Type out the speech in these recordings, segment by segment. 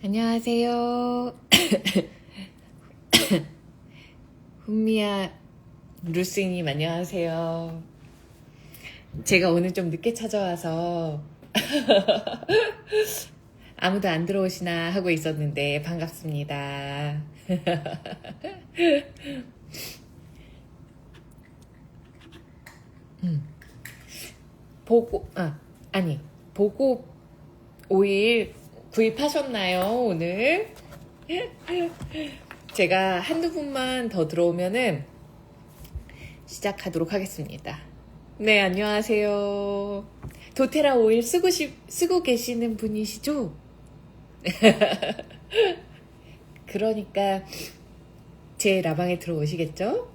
안녕하세요. 훈미야, 루스님 안녕하세요. 제가 오늘 좀 늦게 찾아와서 아무도 안 들어오시나 하고 있었는데 반갑습니다. 보고 오일 구입하셨나요, 오늘? 제가 한두 분만 더 들어오면은 시작하도록 하겠습니다. 네, 안녕하세요. 도테라 오일 쓰고 계시는 분이시죠? 그러니까 제 라방에 들어오시겠죠?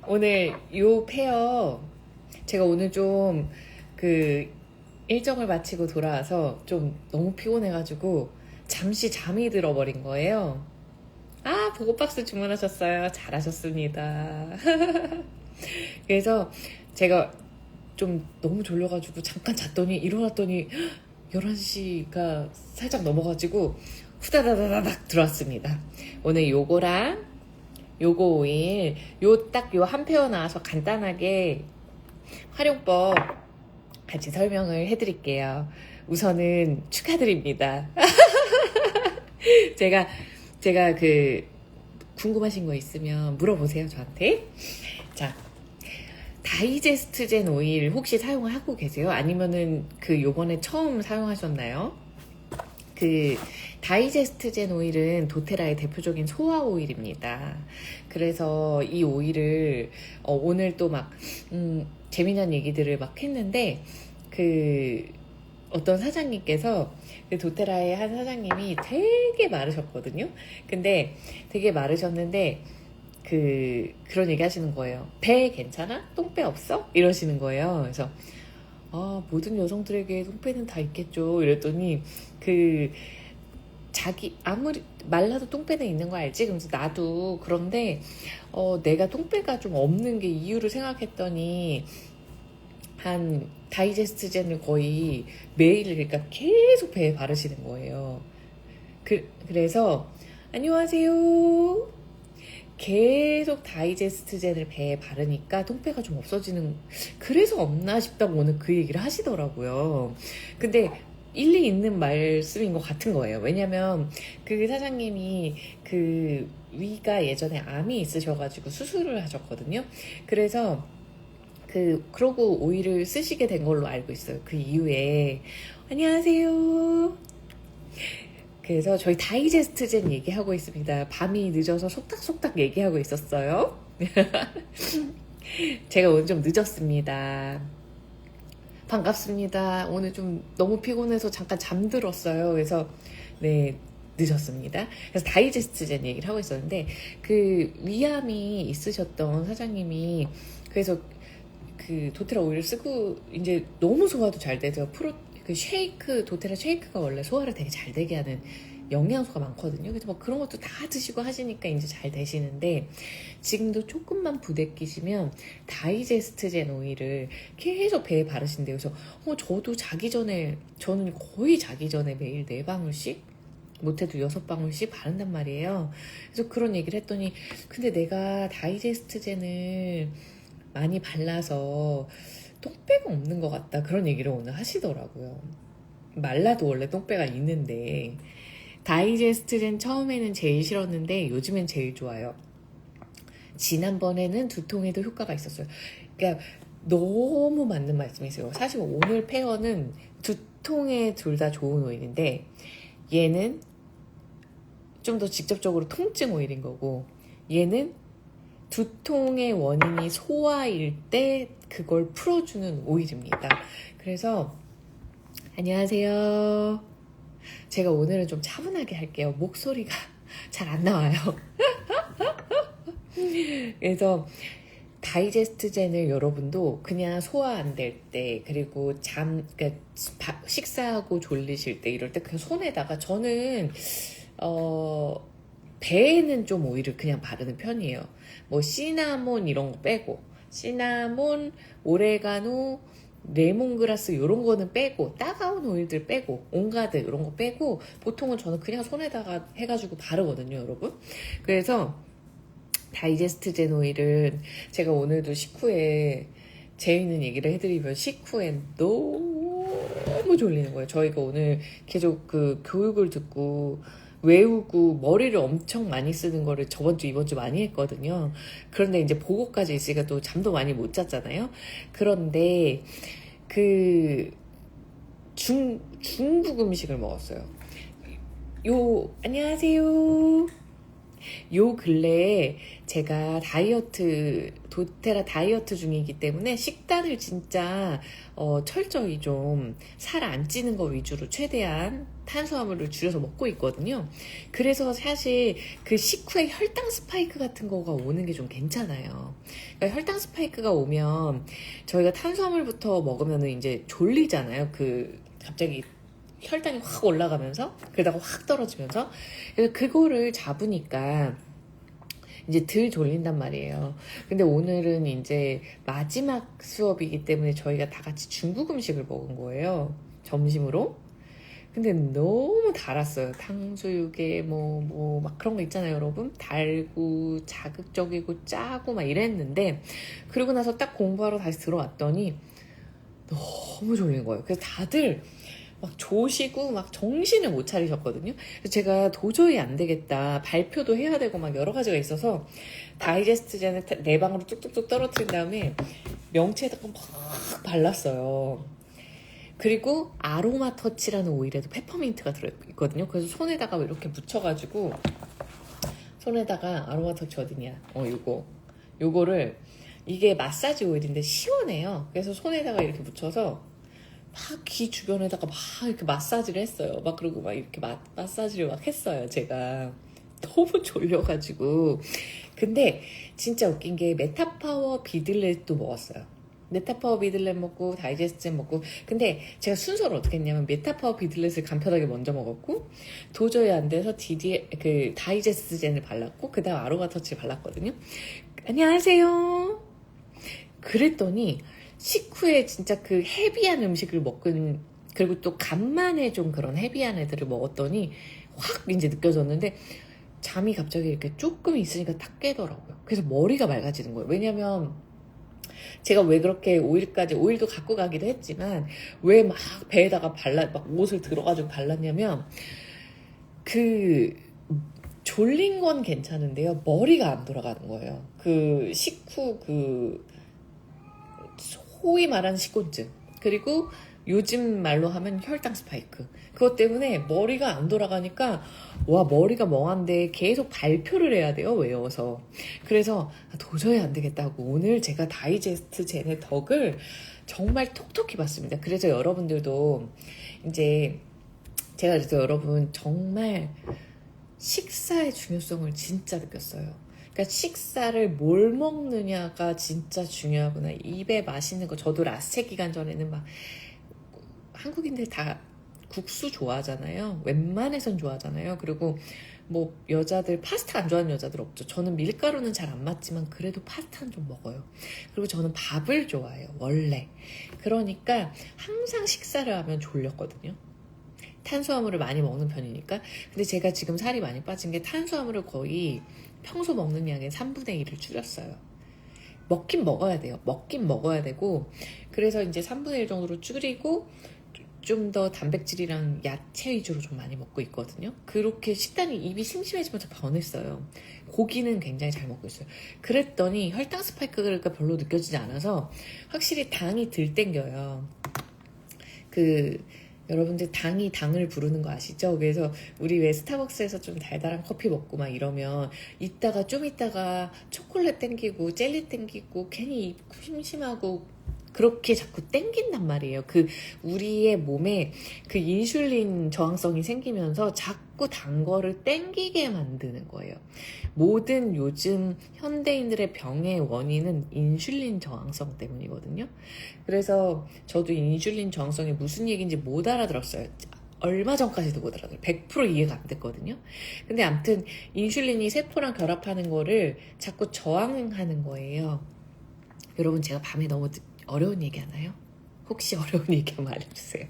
오늘 요 페어 제가 오늘 좀 일정을 마치고 돌아와서 좀 너무 피곤해가지고 잠시 잠이 들어버린 거예요. 아, 보고박스 주문하셨어요. 잘하셨습니다. 그래서 제가 좀 너무 졸려가지고 잠깐 잤더니 일어났더니 11시가 살짝 넘어가지고 후다다다닥 들어왔습니다. 오늘 요거랑 요거 오일 요 한 페어 나와서 간단하게 활용법 같이 설명을 해드릴게요. 우선은 축하드립니다. 제가 궁금하신 거 있으면 물어보세요, 저한테. 자, 다이제스트젠 오일 혹시 사용을 하고 계세요? 아니면은 요번에 처음 사용하셨나요? 다이제스트젠 오일은 도테라의 대표적인 소화 오일입니다. 그래서 이 오일을 오늘 또 재미난 얘기들을 했는데 어떤 사장님께서 도테라의 한 사장님이 되게 마르셨거든요. 근데 되게 마르셨는데 그런 얘기 하시는 거예요. 배 괜찮아? 똥배 없어? 이러시는 거예요. 그래서 모든 여성들에게 똥배는 다 있겠죠. 이랬더니 아무리 말라도 똥배는 있는 거 알지? 그러면서 나도 그런데 내가 똥배가 좀 없는 게 이유를 생각했더니 다이제스트젠을 거의 매일 그러니까 계속 배에 바르시는 거예요. 그래서 안녕하세요. 계속 다이제스트젠을 배에 바르니까 똥배가 좀 없어지는, 그래서 없나 싶다고 오늘 그 얘기를 하시더라고요. 근데 일리 있는 말씀인 것 같은 거예요. 왜냐면 사장님이 위가 예전에 암이 있으셔가지고 수술을 하셨거든요. 그래서 그러고 오일을 쓰시게 된 걸로 알고 있어요. 그 이후에. 안녕하세요. 그래서 저희 다이제스트젠 얘기하고 있습니다. 밤이 늦어서 속닥속닥 얘기하고 있었어요. 제가 오늘 좀 늦었습니다. 반갑습니다. 오늘 좀 너무 피곤해서 잠깐 잠들었어요. 그래서 네, 늦었습니다. 그래서 다이제스트젠 얘기를 하고 있었는데 위암이 있으셨던 사장님이 그래서 도테라 오일을 쓰고 이제 너무 소화도 잘 돼서 도테라 쉐이크가 원래 소화를 되게 잘 되게 하는 영양소가 많거든요. 그래서 그런 것도 다 드시고 하시니까 이제 잘 되시는데, 지금도 조금만 부대끼시면 다이제스트젠 오일을 계속 배에 바르신대요. 그래서 저도 저는 거의 자기 전에 매일 4방울씩 못해도 6방울씩 바른단 말이에요. 그래서 그런 얘기를 했더니 근데 내가 다이제스트젠을 많이 발라서 똥배가 없는 것 같다, 그런 얘기를 오늘 하시더라고요. 말라도 원래 똥배가 있는데. 다이제스트젠 처음에는 제일 싫었는데 요즘엔 제일 좋아요. 지난번에는 두통에도 효과가 있었어요. 그러니까 너무 맞는 말씀이세요. 사실 오늘 페어는 두통에 둘 다 좋은 오일인데 얘는 좀 더 직접적으로 통증 오일인 거고, 얘는 두통의 원인이 소화일 때 그걸 풀어주는 오일입니다. 그래서 안녕하세요. 제가 오늘은 좀 차분하게 할게요. 목소리가 잘 안 나와요. 그래서 다이제스트젠을 여러분도 그냥 소화 안 될 때, 그리고 그러니까 식사하고 졸리실 때, 이럴 때 그냥 손에다가, 저는 배에는 좀 오일을 그냥 바르는 편이에요. 시나몬 이런 거 빼고, 시나몬, 오레가노, 레몬그라스 이런 거는 빼고 따가운 오일들 빼고 온가드 이런 거 빼고 보통은 저는 그냥 손에다가 해가지고 바르거든요, 여러분. 그래서 다이제스트 젠 오일은 제가 오늘도 식후에 재밌는 얘기를 해드리면 식후에 너무 졸리는 거예요. 저희가 오늘 계속 그 교육을 듣고 외우고 머리를 엄청 많이 쓰는 거를 저번 주 이번 주 많이 했거든요. 그런데 이제 보고까지 있으니까 또 잠도 많이 못 잤잖아요. 그런데 그 중국 음식을 먹었어요. 안녕하세요. 요 근래에 제가 도테라 다이어트 중이기 때문에 식단을 진짜 철저히 좀 살 안 찌는 거 위주로 최대한 탄수화물을 줄여서 먹고 있거든요. 그래서 사실 그 식후에 혈당 스파이크 같은 거가 오는 게 좀 괜찮아요. 그러니까 혈당 스파이크가 오면 저희가 탄수화물부터 먹으면 이제 졸리잖아요. 갑자기 혈당이 확 올라가면서 그러다가 확 떨어지면서 그래서 그거를 잡으니까 이제 덜 졸린단 말이에요. 근데 오늘은 이제 마지막 수업이기 때문에 저희가 다 같이 중국 음식을 먹은 거예요. 점심으로. 근데 너무 달았어요. 탕수육에 막 그런 거 있잖아요, 여러분. 달고 자극적이고 짜고 막 이랬는데 그러고 나서 딱 공부하러 다시 들어왔더니 너무 졸린 거예요. 그래서 다들 막 조시고 막 정신을 못 차리셨거든요. 그래서 제가 도저히 안 되겠다. 발표도 해야 되고 막 여러 가지가 있어서 다이제스트젠을 내 방으로 뚝뚝뚝 떨어뜨린 다음에 명치에다가 막 발랐어요. 그리고 아로마 터치라는 오일에도 페퍼민트가 들어있거든요. 그래서 손에다가 이렇게 묻혀가지고 손에다가 아로마 터치 어디냐? 요거를 이게 마사지 오일인데 시원해요. 그래서 손에다가 이렇게 묻혀서 막 귀 주변에다가 막 이렇게 마사지를 했어요. 막 그리고 막 이렇게 마사지를 막 했어요. 제가 너무 졸려가지고. 근데 진짜 웃긴 게 메타파워 비들렛도 먹었어요. 메타파워 비들렛 먹고 다이제스트 먹고. 근데 제가 순서를 어떻게 했냐면 메타파워 비들렛을 간편하게 먼저 먹었고 도저히 안 돼서 다이제스트 젠을 발랐고 그 다음 아로마 터치를 발랐거든요. 안녕하세요. 그랬더니 식후에 진짜 그 헤비한 음식을 먹은 그리고 또 간만에 좀 그런 헤비한 애들을 먹었더니 확 이제 느껴졌는데 잠이 갑자기 이렇게 조금 있으니까 딱 깨더라고요. 그래서 머리가 맑아지는 거예요. 왜냐면 제가 왜 그렇게 오일도 갖고 가기도 했지만 왜 막 배에다가 막 옷을 들어가지고 발랐냐면 졸린 건 괜찮은데요. 머리가 안 돌아가는 거예요. 식후 소위 말하는 식곤증 그리고 요즘 말로 하면 혈당 스파이크 그것 때문에 머리가 안 돌아가니까 머리가 멍한데 계속 발표를 해야 돼요. 외워서. 그래서 도저히 안 되겠다고 오늘 제가 다이제스트 젠의 덕을 정말 톡톡히 봤습니다. 그래서 여러분들도 이제 제가 그래서 여러분 정말 식사의 중요성을 진짜 느꼈어요. 그러니까 식사를 뭘 먹느냐가 진짜 중요하구나. 입에 맛있는 거. 저도 라스트 기간 전에는 막 한국인들 다 국수 좋아하잖아요. 웬만해선 좋아하잖아요. 그리고 여자들 파스타 안 좋아하는 여자들 없죠. 저는 밀가루는 잘 안 맞지만 그래도 파스타는 좀 먹어요. 그리고 저는 밥을 좋아해요. 원래. 그러니까 항상 식사를 하면 졸렸거든요. 탄수화물을 많이 먹는 편이니까. 근데 제가 지금 살이 많이 빠진 게 탄수화물을 거의 평소 먹는 양의 3분의 1을 줄였어요. 먹긴 먹어야 돼요. 먹긴 먹어야 되고 그래서 이제 3분의 1 정도로 줄이고 좀 더 단백질이랑 야채 위주로 좀 많이 먹고 있거든요. 그렇게 식단이 입이 심심해지면서 변했어요. 고기는 굉장히 잘 먹고 있어요. 그랬더니 혈당 스파이크가 별로 느껴지지 않아서 확실히 당이 덜 땡겨요. 여러분들 당이 당을 부르는 거 아시죠? 그래서 우리 왜 스타벅스에서 좀 달달한 커피 먹고 막 이러면 좀 있다가 초콜릿 땡기고 젤리 땡기고 괜히 입 심심하고 그렇게 자꾸 땡긴단 말이에요. 우리의 몸에 인슐린 저항성이 생기면서 자꾸 단 거를 땡기게 만드는 거예요. 모든 요즘 현대인들의 병의 원인은 인슐린 저항성 때문이거든요. 그래서 저도 인슐린 저항성이 무슨 얘기인지 못 알아들었어요. 얼마 전까지도 못 알아들어요. 100% 이해가 안 됐거든요. 근데 아무튼 인슐린이 세포랑 결합하는 거를 자꾸 저항하는 거예요. 여러분 제가 밤에 너무 어려운 얘기 하나요? 혹시 어려운 얘기 말해주세요.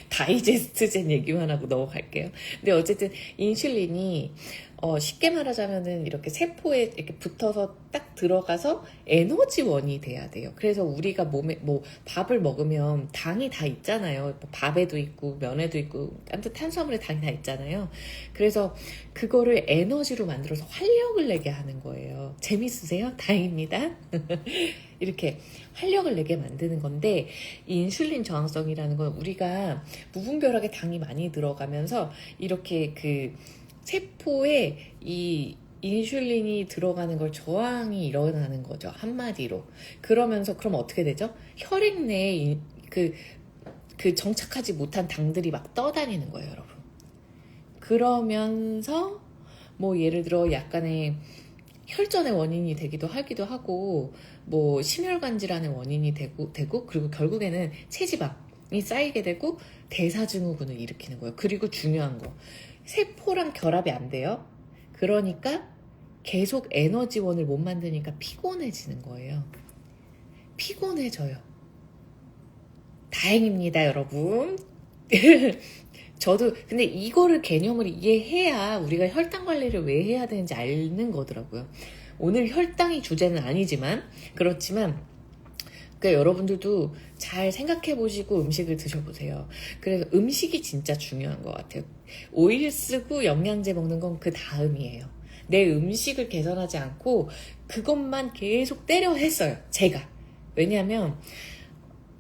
다이제스트젠 얘기만 하고 넘어갈게요. 근데 어쨌든 인슐린이 쉽게 말하자면은 이렇게 세포에 이렇게 붙어서 딱 들어가서 에너지원이 돼야 돼요. 그래서 우리가 몸에 뭐 밥을 먹으면 당이 다 있잖아요. 뭐 밥에도 있고 면에도 있고 아무튼 탄수화물에 당이 다 있잖아요. 그래서 그거를 에너지로 만들어서 활력을 내게 하는 거예요. 재밌으세요? 다행입니다. 이렇게 활력을 내게 만드는 건데 이 인슐린 저항성이라는 건 우리가 무분별하게 당이 많이 들어가면서 이렇게 그 세포에 이 인슐린이 들어가는 걸 저항이 일어나는 거죠. 한마디로. 그러면서 그럼 어떻게 되죠? 혈액 내에 그 정착하지 못한 당들이 막 떠다니는 거예요, 여러분. 그러면서 뭐 예를 들어 약간의 혈전의 원인이 되기도 하고 뭐 심혈관 질환의 원인이 되고 그리고 결국에는 체지방이 쌓이게 되고 대사증후군을 일으키는 거예요. 그리고 중요한 거 세포랑 결합이 안 돼요. 그러니까 계속 에너지원을 못 만드니까 피곤해지는 거예요. 피곤해져요. 다행입니다, 여러분. 저도 근데 이거를 개념을 이해해야 우리가 혈당 관리를 왜 해야 되는지 아는 거더라고요. 오늘 혈당이 주제는 아니지만 그렇지만 그러니까 여러분들도 잘 생각해 보시고 음식을 드셔보세요. 그래서 음식이 진짜 중요한 것 같아요. 오일 쓰고 영양제 먹는 건 그 다음이에요. 내 음식을 개선하지 않고 그것만 계속 때려 했어요. 제가. 왜냐하면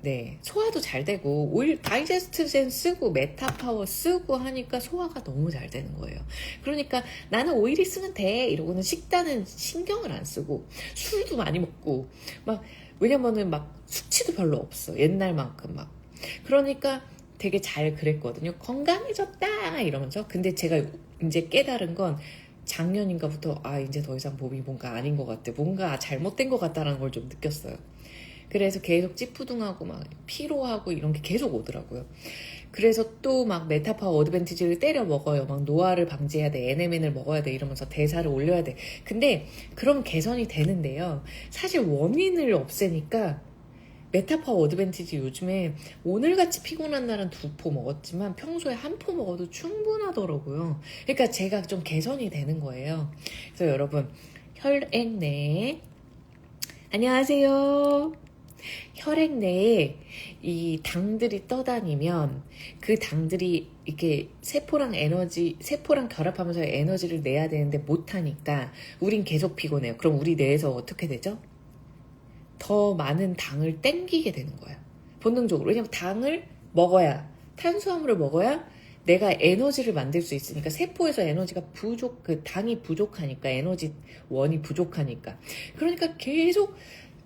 네, 소화도 잘 되고 오일 다이제스트젠 쓰고 메타파워 쓰고 하니까 소화가 너무 잘 되는 거예요. 그러니까 나는 오일 있으면 돼 이러고는 식단은 신경을 안 쓰고 술도 많이 먹고 막 왜냐면은 막 수치도 별로 없어 옛날만큼 막 그러니까 되게 잘 그랬거든요. 건강해졌다 이러면서 근데 제가 이제 깨달은 건 작년인가부터 이제 더 이상 몸이 뭔가 아닌 것 같아 뭔가 잘못된 것 같다라는 걸 좀 느꼈어요. 그래서 계속 찌푸둥하고 막 피로하고 이런 게 계속 오더라고요. 그래서 또 막 메타파워 어드밴티지를 때려 먹어요. 막 노화를 방지해야 돼. NMN을 먹어야 돼. 이러면서 대사를 올려야 돼. 근데 그럼 개선이 되는데요. 사실 원인을 없애니까 메타파워 어드밴티지 요즘에 오늘같이 피곤한 날은 2포 먹었지만 평소에 1포 먹어도 충분하더라고요. 그러니까 제가 좀 개선이 되는 거예요. 그래서 여러분 혈액 내에 안녕하세요. 혈액 내에 이 당들이 떠다니면 그 당들이 이렇게 세포랑 결합하면서 에너지를 내야 되는데 못하니까 우린 계속 피곤해요. 그럼 우리 뇌에서 어떻게 되죠? 더 많은 당을 땡기게 되는 거예요. 본능적으로. 왜냐면 당을 먹어야, 탄수화물을 먹어야 내가 에너지를 만들 수 있으니까 세포에서 에너지가 당이 부족하니까 에너지원이 부족하니까 그러니까 계속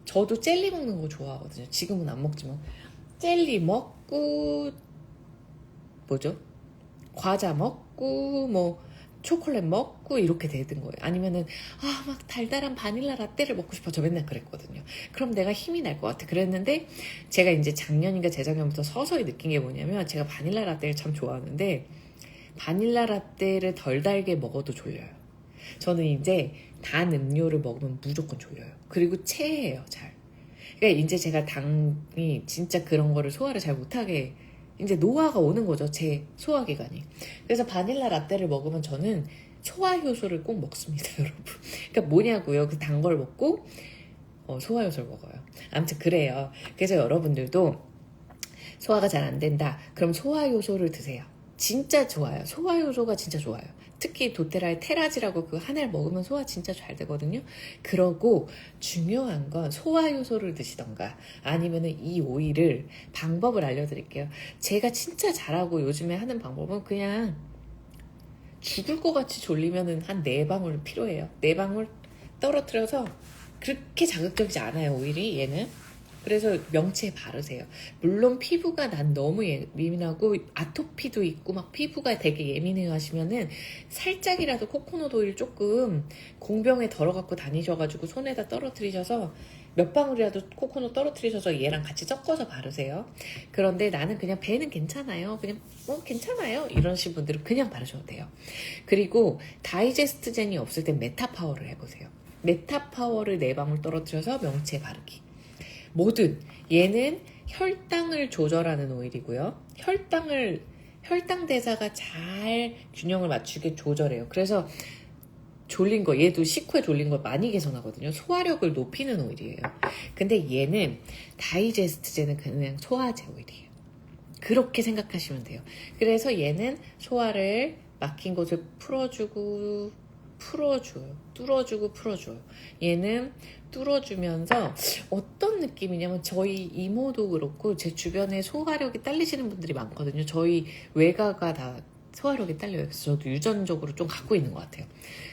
저도 젤리 먹는 거 좋아하거든요. 지금은 안 먹지만 젤리 먹고 과자 먹고 뭐 초콜릿 먹고 이렇게 되는 거예요. 아니면은 막 달달한 바닐라 라떼를 먹고 싶어. 저 맨날 그랬거든요. 그럼 내가 힘이 날 것 같아. 그랬는데 제가 이제 작년인가 재작년부터 서서히 느낀 게 뭐냐면 제가 바닐라 라떼를 참 좋아하는데 바닐라 라떼를 덜 달게 먹어도 졸려요. 저는 이제 단 음료를 먹으면 무조건 졸려요. 그리고 체해요, 잘. 그러니까 이제 제가 당이 진짜 그런 거를 소화를 잘 못하게 이제 노화가 오는 거죠, 제 소화기관이. 그래서 바닐라 라떼를 먹으면 저는 소화효소를 꼭 먹습니다, 여러분. 그러니까 뭐냐고요? 그 단 걸 먹고 소화효소를 먹어요. 아무튼 그래요. 그래서 여러분들도 소화가 잘 안 된다. 그럼 소화효소를 드세요. 진짜 좋아요. 소화효소가 진짜 좋아요. 특히 도테라의 테라지라고 그 하나를 먹으면 소화 진짜 잘 되거든요. 그러고 중요한 건 소화효소를 드시던가 아니면은 이 오일을 방법을 알려드릴게요. 제가 진짜 잘하고 요즘에 하는 방법은 그냥 죽을 것 같이 졸리면은 한 4방울 필요해요. 4방울 떨어뜨려서 그렇게 자극적이지 않아요, 오일이 얘는. 그래서 명치에 바르세요. 물론 피부가 난 너무 예민하고 아토피도 있고 막 피부가 되게 예민해 하시면은 살짝이라도 코코넛 오일 조금 공병에 덜어갖고 다니셔가지고 손에다 떨어뜨리셔서 몇 방울이라도 코코넛 떨어뜨리셔서 얘랑 같이 섞어서 바르세요. 그런데 나는 그냥 배는 괜찮아요. 그냥 괜찮아요. 이러신 분들은 그냥 바르셔도 돼요. 그리고 다이제스트젠이 없을 땐 메타파워를 해보세요. 메타파워를 4방울 떨어뜨려서 명치에 바르기. 뭐든 얘는 혈당을 조절하는 오일이고요. 혈당 대사가 잘 균형을 맞추게 조절해요. 그래서 졸린 거, 얘도 식후에 졸린 걸 많이 개선하거든요. 소화력을 높이는 오일이에요. 근데 얘는 다이제스트제는 그냥 소화제 오일이에요. 그렇게 생각하시면 돼요. 그래서 얘는 소화를 막힌 곳을 풀어줘요. 뚫어주고 풀어줘요. 얘는 뚫어주면서 어떤 느낌이냐면 저희 이모도 그렇고 제 주변에 소화력이 딸리시는 분들이 많거든요. 저희 외가가 다 소화력이 딸려요. 그래서 저도 유전적으로 좀 갖고 있는 것 같아요.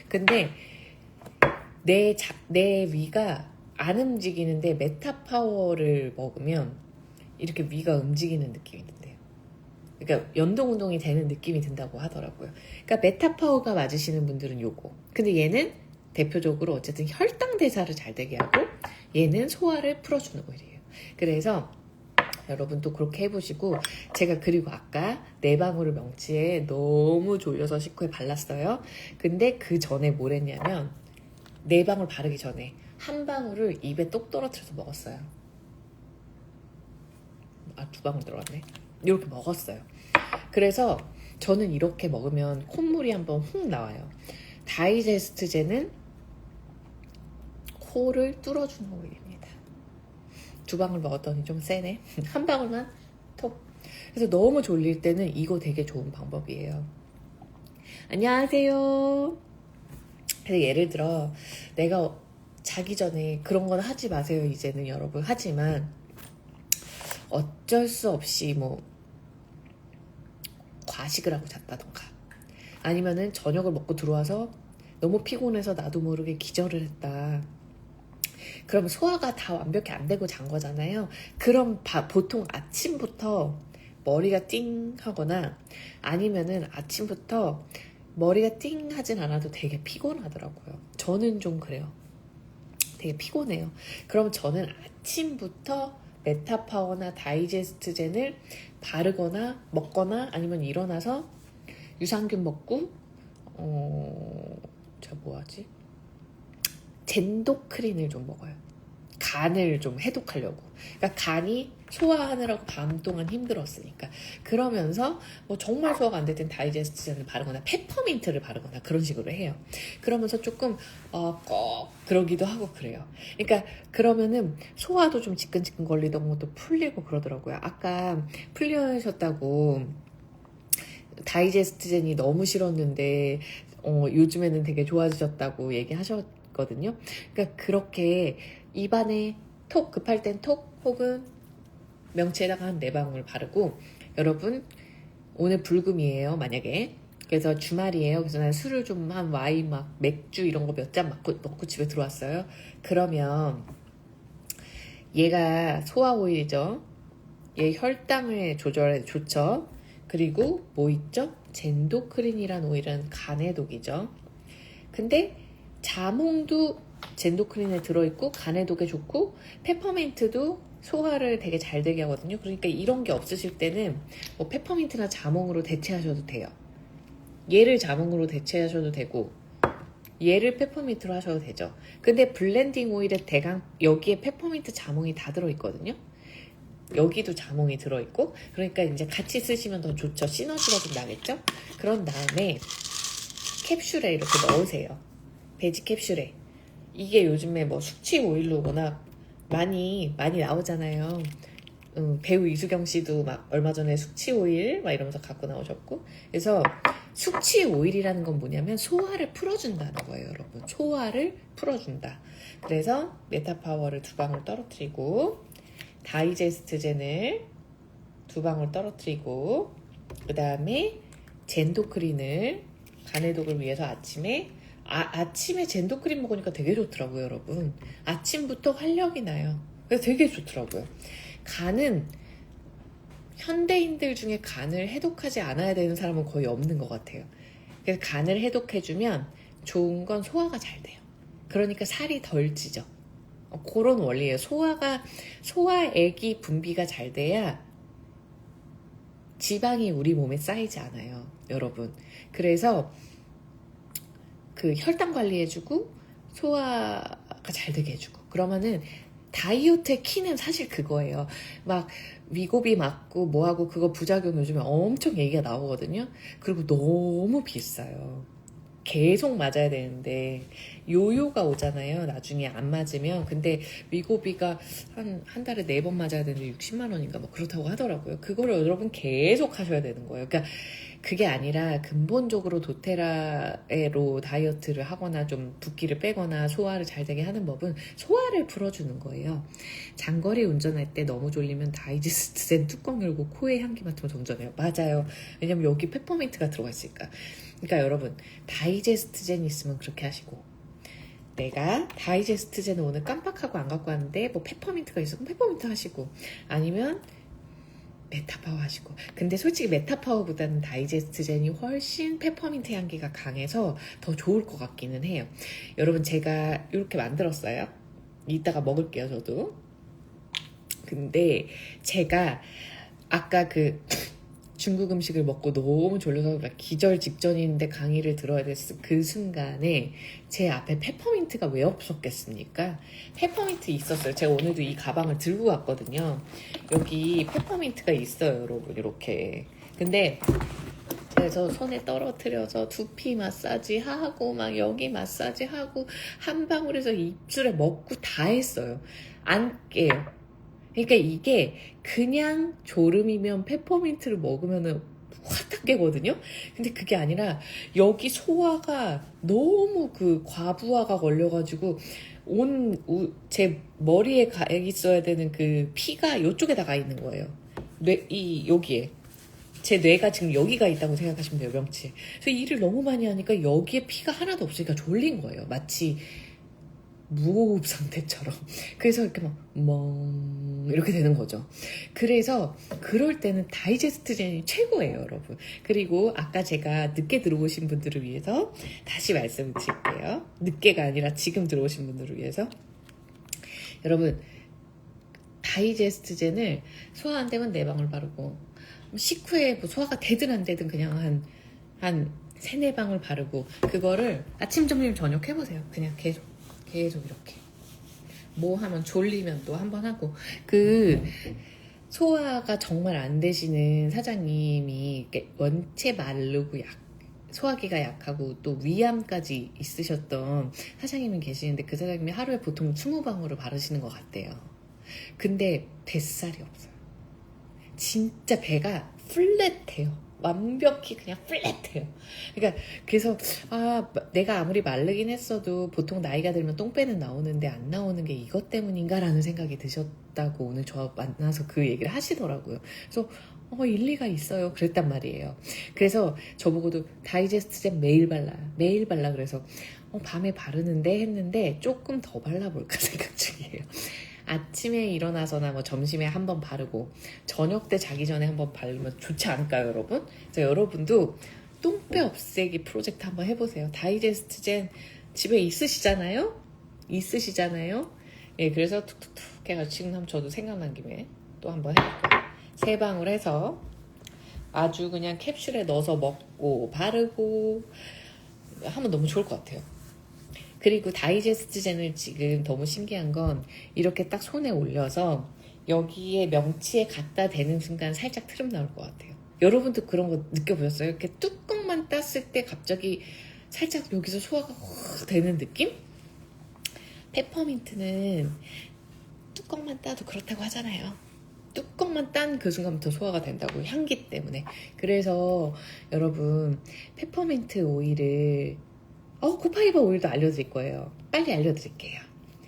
근데 내 위가 안 움직이는데 메타파워를 먹으면 이렇게 위가 움직이는 느낌이 든대요. 그러니까 연동운동이 되는 느낌이 든다고 하더라고요. 그러니까 메타파워가 맞으시는 분들은 요거. 근데 얘는 대표적으로 어쨌든 혈당 대사를 잘 되게 하고 얘는 소화를 풀어주는 오일이에요. 그래서 여러분도 그렇게 해보시고 제가 그리고 아까 4방울을 명치에 너무 졸려서 식후에 발랐어요. 근데 그 전에 뭘 했냐면 4방울 바르기 전에 1방울을 입에 똑 떨어뜨려서 먹었어요. 2방울 들어갔네. 이렇게 먹었어요. 그래서 저는 이렇게 먹으면 콧물이 한번 훅 나와요. 다이제스트제는 코를 뚫어주는 오일입니다. 2방울 먹었더니 좀 세네. 1방울만 톡. 그래서 너무 졸릴 때는 이거 되게 좋은 방법이에요. 안녕하세요. 그래서 예를 들어 내가 자기 전에 그런 건 하지 마세요. 이제는 여러분. 하지만 어쩔 수 없이 뭐 과식을 하고 잤다던가 아니면은 저녁을 먹고 들어와서 너무 피곤해서 나도 모르게 기절을 했다. 그럼 소화가 다 완벽히 안 되고 잔 거잖아요. 그럼 보통 아침부터 머리가 띵 하거나 아니면은 아침부터 머리가 띵 하진 않아도 되게 피곤하더라고요. 저는 좀 그래요. 되게 피곤해요. 그럼 저는 아침부터 메타파워나 다이제스트젠을 바르거나 먹거나 아니면 일어나서 유산균 먹고 저 뭐하지? 젠도크린을 좀 먹어요. 간을 좀 해독하려고. 그러니까 간이 소화하느라고 밤 동안 힘들었으니까. 그러면서 뭐 정말 소화가 안 될 땐 다이제스트젠을 바르거나 페퍼민트를 바르거나 그런 식으로 해요. 그러면서 조금 꼭 그러기도 하고 그래요. 그러니까 그러면은 소화도 좀 지끈지끈 걸리던 것도 풀리고 그러더라고요. 아까 풀리셨다고 다이제스트젠이 너무 싫었는데 요즘에는 되게 좋아지셨다고 얘기하셨거든요. 그러니까 그렇게 입안에 톡 급할 땐 톡 혹은 명치에다가 한 4방울 바르고 여러분 오늘 불금이에요. 만약에 그래서 주말이에요. 그래서 난 술을 좀 한 와인 막 맥주 이런 거 몇 잔 먹고 집에 들어왔어요. 그러면 얘가 소화 오일이죠. 얘 혈당을 조절해 좋죠. 그리고 뭐 있죠? 젠도크린이란 오일은 간의 독이죠. 근데 자몽도 젠도크린에 들어있고 간의 독에 좋고 페퍼민트도 소화를 되게 잘 되게 하거든요. 그러니까 이런 게 없으실 때는 뭐 페퍼민트나 자몽으로 대체하셔도 돼요. 얘를 자몽으로 대체하셔도 되고 얘를 페퍼민트로 하셔도 되죠. 근데 블렌딩 오일에 대강 여기에 페퍼민트 자몽이 다 들어있거든요. 여기도 자몽이 들어있고 그러니까 이제 같이 쓰시면 더 좋죠. 시너지가 좀 나겠죠. 그런 다음에 캡슐에 이렇게 넣으세요. 베지 캡슐에. 이게 요즘에 뭐 숙취 오일로 워낙 많이 나오잖아요. 배우 이수경 씨도 막 얼마 전에 숙취 오일 막 이러면서 갖고 나오셨고. 그래서 숙취 오일이라는 건 뭐냐면 소화를 풀어준다는 거예요, 여러분. 소화를 풀어준다. 그래서 메타파워를 2방울 떨어뜨리고 다이제스트젠을 2방울 떨어뜨리고 그 다음에 젠도크린을 간의 독을 위해서 아침에 젠도크린 먹으니까 되게 좋더라고요, 여러분. 아침부터 활력이 나요. 그래서 되게 좋더라고요. 간은 현대인들 중에 간을 해독하지 않아야 되는 사람은 거의 없는 것 같아요. 그래서 간을 해독해주면 좋은 건 소화가 잘 돼요. 그러니까 살이 덜 찌죠. 그런 원리예요. 소화액이 분비가 잘 돼야 지방이 우리 몸에 쌓이지 않아요, 여러분. 그래서 그 혈당 관리해주고 소화가 잘 되게 해주고 그러면은 다이어트의 키는 사실 그거예요. 막 위고비 맞고 뭐하고 그거 부작용 요즘에 엄청 얘기가 나오거든요. 그리고 너무 비싸요. 계속 맞아야 되는데 요요가 오잖아요. 나중에 안 맞으면. 근데 위고비가 한 달에 4번 맞아야 되는데 60만 원인가 뭐 그렇다고 하더라고요. 그거를 여러분 계속 하셔야 되는 거예요. 그러니까 그게 아니라 근본적으로 도테라로 다이어트를 하거나 좀 붓기를 빼거나 소화를 잘 되게 하는 법은 소화를 풀어주는 거예요. 장거리 운전할 때 너무 졸리면 다이제스트젠 뚜껑 열고 코에 향기 맡으면 정전해요. 맞아요. 왜냐면 여기 페퍼민트가 들어가 있으니까. 그러니까 여러분 다이제스트젠 있으면 그렇게 하시고, 내가 다이제스트젠을 오늘 깜빡하고 안 갖고 왔는데 뭐 페퍼민트가 있으면 페퍼민트 하시고, 아니면 메타파워 하시고. 근데 솔직히 메타파워보다는 다이제스트젠이 훨씬 페퍼민트 향기가 강해서 더 좋을 것 같기는 해요. 여러분 제가 이렇게 만들었어요. 이따가 먹을게요 저도. 근데 제가 아까 그 중국 음식을 먹고 너무 졸려서 기절 직전인데 강의를 들어야 됐을 그 순간에 제 앞에 페퍼민트가 왜 없었겠습니까? 페퍼민트 있었어요. 제가 오늘도 이 가방을 들고 왔거든요. 여기 페퍼민트가 있어요, 여러분. 이렇게. 근데 그래서 손에 떨어뜨려서 두피 마사지 하고 막 여기 마사지 하고 한 방울에서 입술에 먹고 다 했어요. 안 깨요. 그러니까 이게 그냥 졸음이면 페퍼민트를 먹으면은 확 깨거든요. 근데 그게 아니라 여기 소화가 너무 그 과부하가 걸려가지고 제 머리에 가 있어야 되는 그 피가 이쪽에다 가 있는 거예요. 여기에. 제 뇌가 지금 여기가 있다고 생각하시면 돼요, 명치에. 그래서 일을 너무 많이 하니까 여기에 피가 하나도 없으니까 졸린 거예요. 마치 무호흡 상태처럼. 그래서 이렇게 이렇게 되는 거죠. 그래서 그럴 때는 다이제스트젠이 최고예요, 여러분. 그리고 아까 제가 늦게 들어오신 분들을 위해서 다시 말씀을 드릴게요. 늦게가 아니라 지금 들어오신 분들을 위해서. 여러분, 다이제스트젠을 소화 안 되면 4방울 바르고, 식후에 뭐 소화가 되든 안 되든 그냥 한 3-4방울 바르고, 그거를 아침, 점심, 저녁 해보세요. 그냥 계속 이렇게. 뭐 하면 졸리면 또 한번 하고. 소화가 정말 안 되시는 사장님이 원체 마르고 소화기가 약하고 또 위암까지 있으셨던 사장님이 계시는데, 그 사장님이 하루에 보통 20방울을 바르시는 것 같대요. 근데 뱃살이 없어요. 진짜 배가 플랫해요. 완벽히 그냥 플랫해요. 그러니까 그래서 내가 아무리 마르긴 했어도 보통 나이가 들면 똥배는 나오는데 안 나오는 게 이것 때문인가라는 생각이 드셨다고 오늘 저 만나서 그 얘기를 하시더라고요. 그래서 일리가 있어요. 그랬단 말이에요. 그래서 저보고도 다이제스트젠 매일 발라 그래서 밤에 바르는데 했는데 조금 더 발라볼까 생각 중이에요. 아침에 일어나서나 뭐 점심에 한번 바르고 저녁 때 자기 전에 한번 바르면 좋지 않을까요, 여러분? 그래서 여러분도 똥배 없애기 프로젝트 한번 해보세요. 다이제스트젠 집에 있으시잖아요? 예, 그래서 툭툭툭 해가지고 지금 한번 저도 생각난 김에 또 한번 해볼게요. 3방울 해서 아주 그냥 캡슐에 넣어서 먹고 바르고 하면 너무 좋을 것 같아요. 그리고 다이제스트젠을 지금 너무 신기한 건 이렇게 딱 손에 올려서 여기에 명치에 갖다 대는 순간 살짝 트름 나올 것 같아요. 여러분도 그런 거 느껴보셨어요? 이렇게 뚜껑만 땄을 때 갑자기 살짝 여기서 소화가 확 되는 느낌? 페퍼민트는 뚜껑만 따도 그렇다고 하잖아요. 뚜껑만 딴 그 순간부터 소화가 된다고, 향기 때문에. 그래서 여러분 페퍼민트 오일을 코파이버 오일도 알려드릴 거예요. 빨리 알려드릴게요.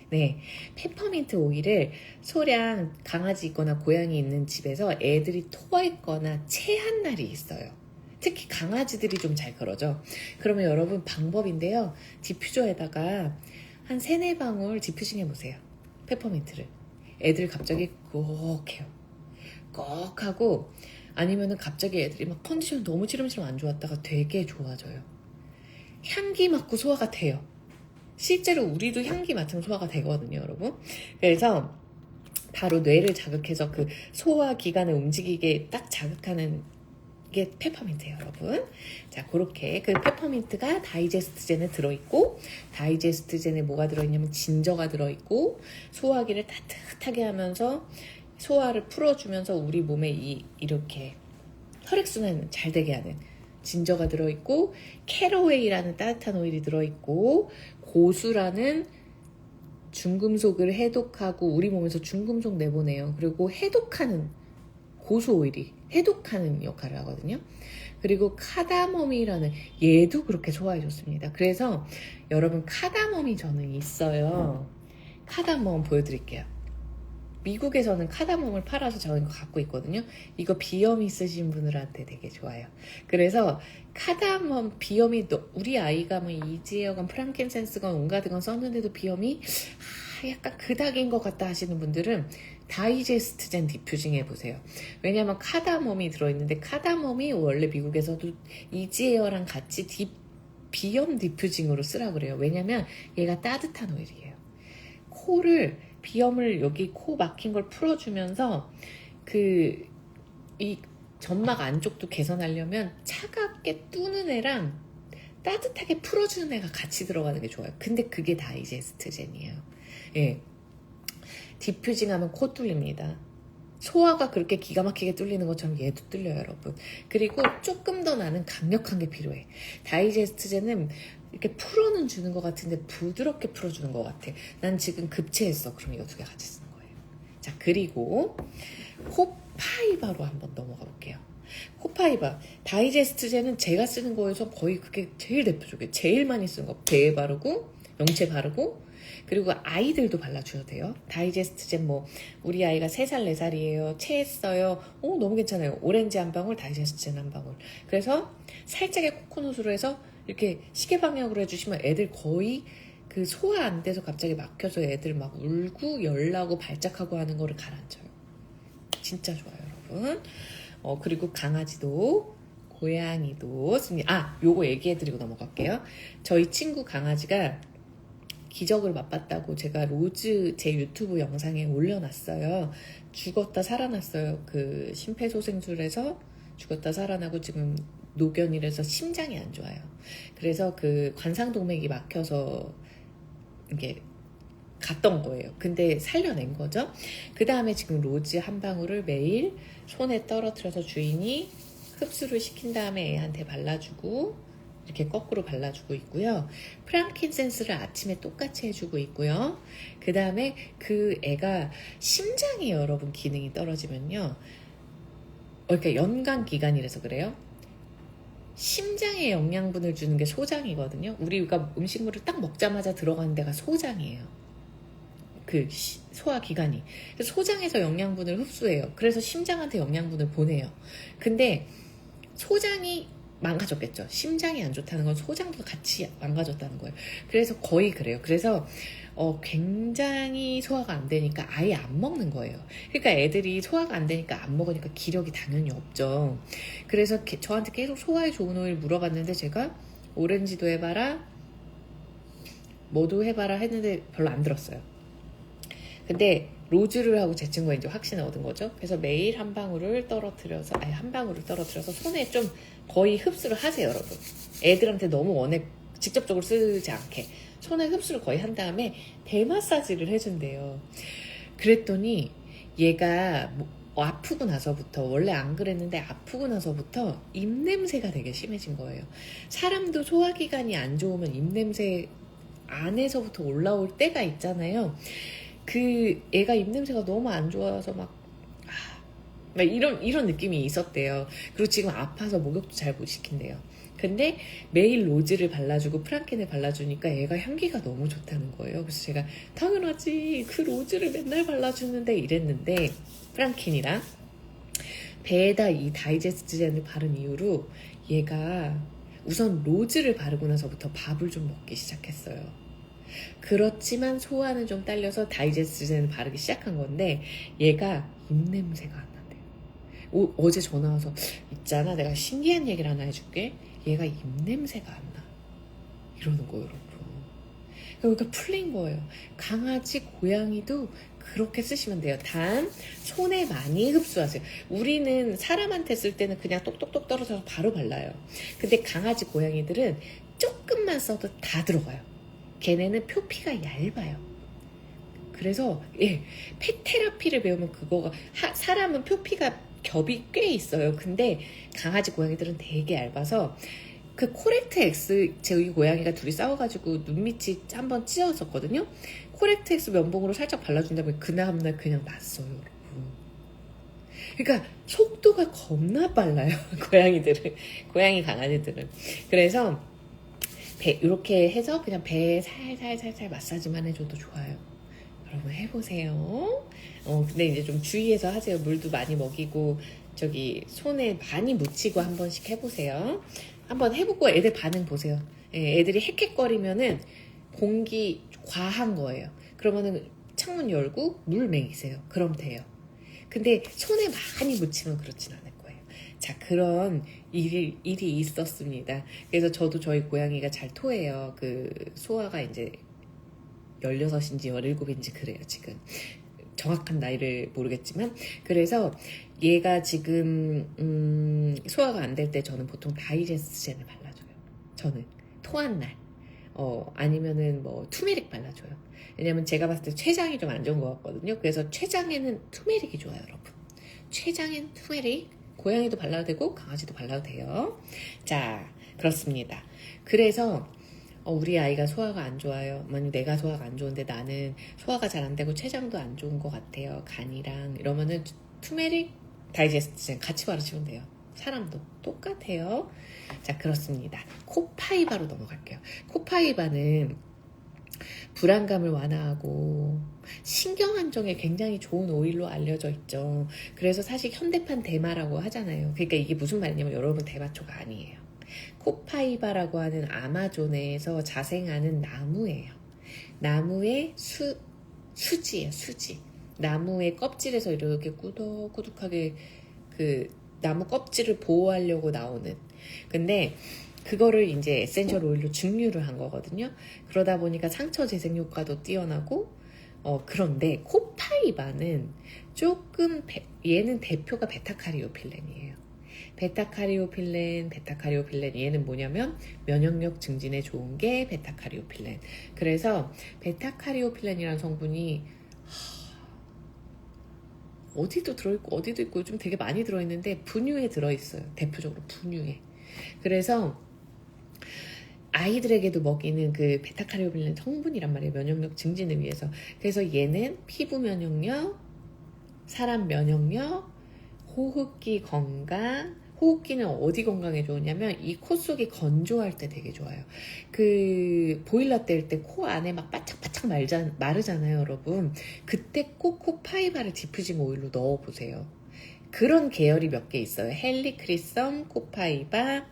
네, 페퍼민트 오일을 소량 강아지 있거나 고양이 있는 집에서 애들이 토했거나 체한 날이 있어요. 특히 강아지들이 좀 잘 그러죠. 그러면 여러분 방법인데요. 디퓨저에다가 한 3-4방울 디퓨징 해보세요. 페퍼민트를. 애들 갑자기 꼭 해요. 꼭 하고, 아니면은 갑자기 애들이 막 컨디션 너무 치름치름 안 좋았다가 되게 좋아져요. 향기 맡고 소화가 돼요. 실제로 우리도 향기 맡으면 소화가 되거든요, 여러분. 그래서 바로 뇌를 자극해서 그 소화 기관을 움직이게 딱 자극하는 이게 페퍼민트예요, 여러분. 자, 그렇게 그 페퍼민트가 다이제스트젠에 들어있고, 다이제스트젠에 뭐가 들어있냐면 진저가 들어있고, 소화기를 따뜻하게 하면서 소화를 풀어주면서 우리 몸에 이렇게 혈액순환 잘 되게 하는 진저가 들어있고, 캐러웨이라는 따뜻한 오일이 들어있고, 고수라는 중금속을 해독하고 우리 몸에서 중금속 내보내요. 그리고 해독하는 고수 오일이 해독하는 역할을 하거든요. 그리고 카다멈이라는 얘도 그렇게 소화에 좋습니다. 그래서 여러분 카다멈이 저는 있어요. 카다멈 보여드릴게요. 미국에서는 카다멈을 팔아서 저는 이거 갖고 있거든요. 이거 비염 있으신 분들한테 되게 좋아요. 그래서 카다멈 비염이 우리 아이가 뭐 이지에어건 프랑킨센스건 온가드건 썼는데도 비염이 약간 그닥인 것 같다 하시는 분들은 다이제스트젠 디퓨징 해보세요. 왜냐하면 카다멈이 들어있는데 카다멈이 원래 미국에서도 이지에어랑 같이 비염 디퓨징으로 쓰라고 그래요. 왜냐면 얘가 따뜻한 오일이에요. 코를 비염을 여기 코 막힌 걸 풀어주면서 이 점막 안쪽도 개선하려면 차갑게 뚜는 애랑 따뜻하게 풀어주는 애가 같이 들어가는 게 좋아요. 근데 그게 다이제스트젠이에요. 예. 디퓨징 하면 코 뚫립니다. 소화가 그렇게 기가 막히게 뚫리는 것처럼 얘도 뚫려요, 여러분. 그리고 조금 더 나는 강력한 게 필요해. 다이제스트젠은 이렇게 풀어는 주는 것 같은데 부드럽게 풀어주는 것 같아. 난 지금 급체했어. 그럼 이거 두 개 같이 쓰는 거예요. 자, 그리고 코파이바로 한번 넘어가 볼게요. 코파이바. 다이제스트젠은 제가 쓰는 거에서 거의 그게 제일 대표적이에요. 제일 많이 쓰는 거. 배에 바르고, 명체에 바르고, 그리고 아이들도 발라줘야 돼요. 다이제스트젠 우리 아이가 3살, 4살이에요. 체했어요. 너무 괜찮아요. 오렌지 한 방울, 다이제스트젠 한 방울. 그래서 살짝의 코코넛으로 해서 이렇게 시계 방향으로 해주시면 애들 거의 그 소화 안 돼서 갑자기 막혀서 애들 막 울고 열나고 발작하고 하는 거를 가라앉혀요. 진짜 좋아요, 여러분. 그리고 강아지도 고양이도 요거 얘기해드리고 넘어갈게요. 저희 친구 강아지가 기적을 맛봤다고 제가 로즈 제 유튜브 영상에 올려놨어요. 죽었다 살아났어요. 그 심폐소생술에서 죽었다 살아나고 지금 노견이라서 심장이 안 좋아요. 그래서 그 관상동맥이 막혀서 이게 갔던 거예요. 근데 살려낸 거죠. 그 다음에 지금 로즈 한 방울을 매일 손에 떨어뜨려서 주인이 흡수를 시킨 다음에 애한테 발라주고 이렇게 거꾸로 발라주고 있고요. 프랑킨센스를 아침에 똑같이 해주고 있고요. 그 다음에 그 애가 심장이 여러분 기능이 떨어지면요. 그러니까 연간 기간이라서 그래요. 심장에 영양분을 주는 게 소장이거든요. 우리가 음식물을 딱 먹자마자 들어가는 데가 소장이에요. 그 소화기관이. 그래서 소장에서 영양분을 흡수해요. 그래서 심장한테 영양분을 보내요. 근데 소장이 망가졌겠죠. 심장이 안 좋다는 건 소장도 같이 망가졌다는 거예요. 그래서 거의 그래요. 그래서 굉장히 소화가 안 되니까 아예 안 먹는 거예요. 그러니까 애들이 소화가 안 되니까 안 먹으니까 기력이 당연히 없죠. 그래서 저한테 계속 소화에 좋은 오일 물어봤는데 제가 오렌지도 해봐라, 뭐도 해봐라 했는데 별로 안 들었어요. 근데 로즈를 하고 제 친구가 이제 확신을 얻은 거죠. 그래서 매일 한 방울을 떨어뜨려서 손에 좀 거의 흡수를 하세요, 여러분. 애들한테 너무 원액 직접적으로 쓰지 않게 손에 흡수를 거의 한 다음에 대마사지를 해준대요. 그랬더니 얘가 아프고 나서부터, 원래 안 그랬는데 아프고 나서부터 입냄새가 되게 심해진 거예요. 사람도 소화기관이 안 좋으면 입냄새 안에서부터 올라올 때가 있잖아요. 그 애가 입냄새가 너무 안 좋아서 막 이런 느낌이 있었대요. 그리고 지금 아파서 목욕도 잘 못 시킨대요. 근데 매일 로즈를 발라주고 프랑켄을 발라주니까 애가 향기가 너무 좋다는 거예요. 그래서 제가 당연하지, 그 로즈를 맨날 발라주는데 이랬는데, 프랑켄이랑 배에다 이 다이제스트젠을 바른 이후로 얘가 우선 로즈를 바르고 나서부터 밥을 좀 먹기 시작했어요. 그렇지만 소화는 좀 딸려서 다이제스트젠을 바르기 시작한 건데 얘가 입냄새가 안 난대요. 어제 전화 와서 있잖아, 내가 신기한 얘기를 하나 해줄게. 얘가 입냄새가 안 나. 이러는 거예요, 여러분. 여기가 풀린 거예요. 강아지, 고양이도 그렇게 쓰시면 돼요. 단 손에 많이 흡수하세요. 우리는 사람한테 쓸 때는 그냥 똑똑똑 떨어져서 바로 발라요. 근데 강아지, 고양이들은 조금만 써도 다 들어가요. 걔네는 표피가 얇아요. 그래서 펫 테라피를 배우면 그거가 사람은 표피가 겹이 꽤 있어요. 근데 강아지, 고양이들은 되게 얇아서 그 코렉트 X, 저희 고양이가 둘이 싸워가지고 눈밑이 한번 찢어졌거든요. 코렉트 X 면봉으로 살짝 발라준 다음에 그 다음날 그냥 났어요, 여러분. 그러니까 속도가 겁나 빨라요, 고양이 강아지들은. 그래서 이렇게 해서 그냥 배에 살살살살 마사지만 해줘도 좋아요. 여러분 해보세요. 근데 이제 좀 주의해서 하세요. 물도 많이 먹이고 저기 손에 많이 묻히고 한 번씩 해보세요. 한번 해보고 애들 반응 보세요. 애들이 헥헥거리면은 공기 과한 거예요. 그러면은 창문 열고 물 먹이세요. 그럼 돼요. 근데 손에 많이 묻히면 그렇진 않을 거예요. 자, 그런 일이 있었습니다. 그래서 저도 저희 고양이가 잘 토해요. 그 소아가 이제 16인지 17인지 그래요, 지금. 정확한 나이를 모르겠지만. 그래서 얘가 지금 소화가 안 될 때 저는 보통 다이제스트젠을 발라줘요. 저는 토한 날 아니면은 뭐 투메릭 발라줘요. 왜냐면 제가 봤을 때 췌장이 좀 안 좋은 것 같거든요. 그래서 췌장에는 투메릭이 좋아요, 여러분. 췌장엔 투메릭. 고양이도 발라도 되고 강아지도 발라도 돼요. 자, 그렇습니다. 그래서 우리 아이가 소화가 안 좋아요. 만약 내가 소화가 안 좋은데 나는 소화가 잘 안 되고 췌장도 안 좋은 것 같아요. 간이랑 이러면은 투메릭, 다이제스트젠 같이 바르시면 돼요. 사람도 똑같아요. 자, 그렇습니다. 코파이바로 넘어갈게요. 코파이바는 불안감을 완화하고 신경 안정에 굉장히 좋은 오일로 알려져 있죠. 그래서 사실 현대판 대마라고 하잖아요. 그러니까 이게 무슨 말이냐면 여러분 대마초가 아니에요. 코파이바라고 하는 아마존에서 자생하는 나무예요. 나무의 수지예요, 수지. 나무의 껍질에서 이렇게 꾸덕꾸덕하게 그 나무 껍질을 보호하려고 나오는. 근데 그거를 이제 에센셜 오일로 증류를 한 거거든요. 그러다 보니까 상처 재생 효과도 뛰어나고, 그런데 코파이바는 조금, 얘는 대표가 베타카리오필렌이에요. 베타카리오필렌, 얘는 뭐냐면 면역력 증진에 좋은 게 베타카리오필렌. 그래서 베타카리오필렌이라는 성분이 어디도 들어있고 어디도 있고 요즘 되게 많이 들어있는데 분유에 들어있어요. 대표적으로 분유에. 그래서 아이들에게도 먹이는 그 베타카리오필렌 성분이란 말이에요. 면역력 증진을 위해서. 그래서 얘는 피부 면역력, 사람 면역력, 호흡기 건강. 호흡기는 어디 건강에 좋으냐면 이 코 속이 건조할 때 되게 좋아요. 그 보일러 뗄 때 코 안에 막 바짝바짝 마르잖아요, 여러분. 그때 꼭 코파이바를 디퓨징 오일로 넣어보세요. 그런 계열이 몇 개 있어요. 헬리크리썸, 코파이바,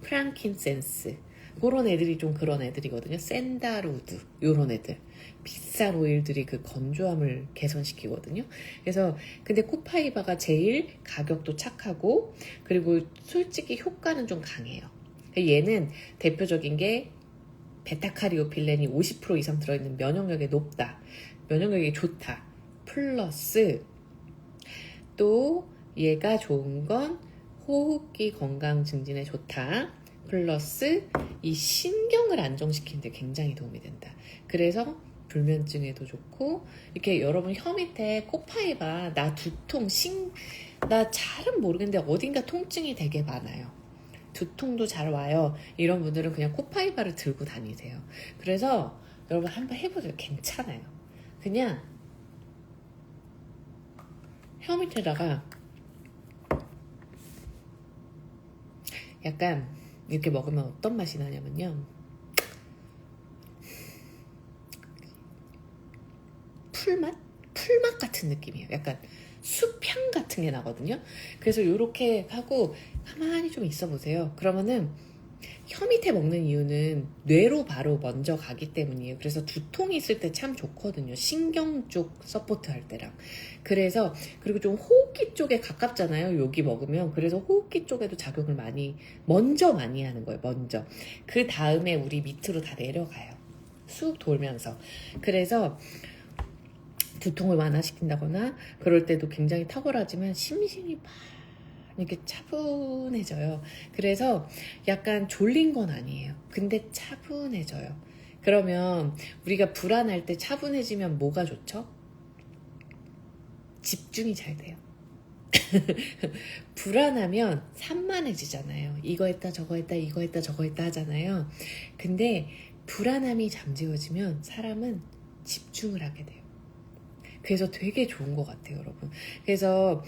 프랑킨센스. 그런 애들이 좀 그런 애들이거든요. 샌다루드, 요런 애들. 비싼 오일들이 그 건조함을 개선시키거든요. 그래서 근데 코파이바가 제일 가격도 착하고 그리고 솔직히 효과는 좀 강해요. 얘는 대표적인 게 베타카리오필렌이 50% 이상 들어있는 면역력이 높다. 면역력이 좋다. 플러스 또 얘가 좋은 건 호흡기 건강 증진에 좋다. 플러스 이 신경을 안정시키는 데 굉장히 도움이 된다. 그래서 불면증에도 좋고 이렇게 여러분 혀 밑에 코파이바 나 두통 나 잘은 모르겠는데 어딘가 통증이 되게 많아요. 두통도 잘 와요. 이런 분들은 그냥 코파이바를 들고 다니세요. 그래서 여러분 한번 해보세요. 괜찮아요. 그냥 혀 밑에다가 약간 이렇게 먹으면 어떤 맛이 나냐면요. 풀맛 같은 느낌이에요. 약간 수평 같은 게 나거든요. 그래서 이렇게 하고 가만히 좀 있어 보세요. 그러면은 혀 밑에 먹는 이유는 뇌로 바로 먼저 가기 때문이에요. 그래서 두통이 있을 때 참 좋거든요. 신경 쪽 서포트 할 때랑. 그래서 그리고 좀 호흡기 쪽에 가깝잖아요. 여기 먹으면. 그래서 호흡기 쪽에도 작용을 먼저 많이 하는 거예요. 먼저. 그 다음에 우리 밑으로 다 내려가요. 쑥 돌면서. 그래서 두통을 완화시킨다거나 그럴 때도 굉장히 탁월하지만 심신이 막 이렇게 차분해져요. 그래서 약간 졸린 건 아니에요. 근데 차분해져요. 그러면 우리가 불안할 때 차분해지면 뭐가 좋죠? 집중이 잘 돼요. 불안하면 산만해지잖아요. 이거 했다 저거 했다 이거 했다 저거 했다 하잖아요. 근데 불안함이 잠재워지면 사람은 집중을 하게 돼요. 그래서 되게 좋은 것 같아요, 여러분. 그래서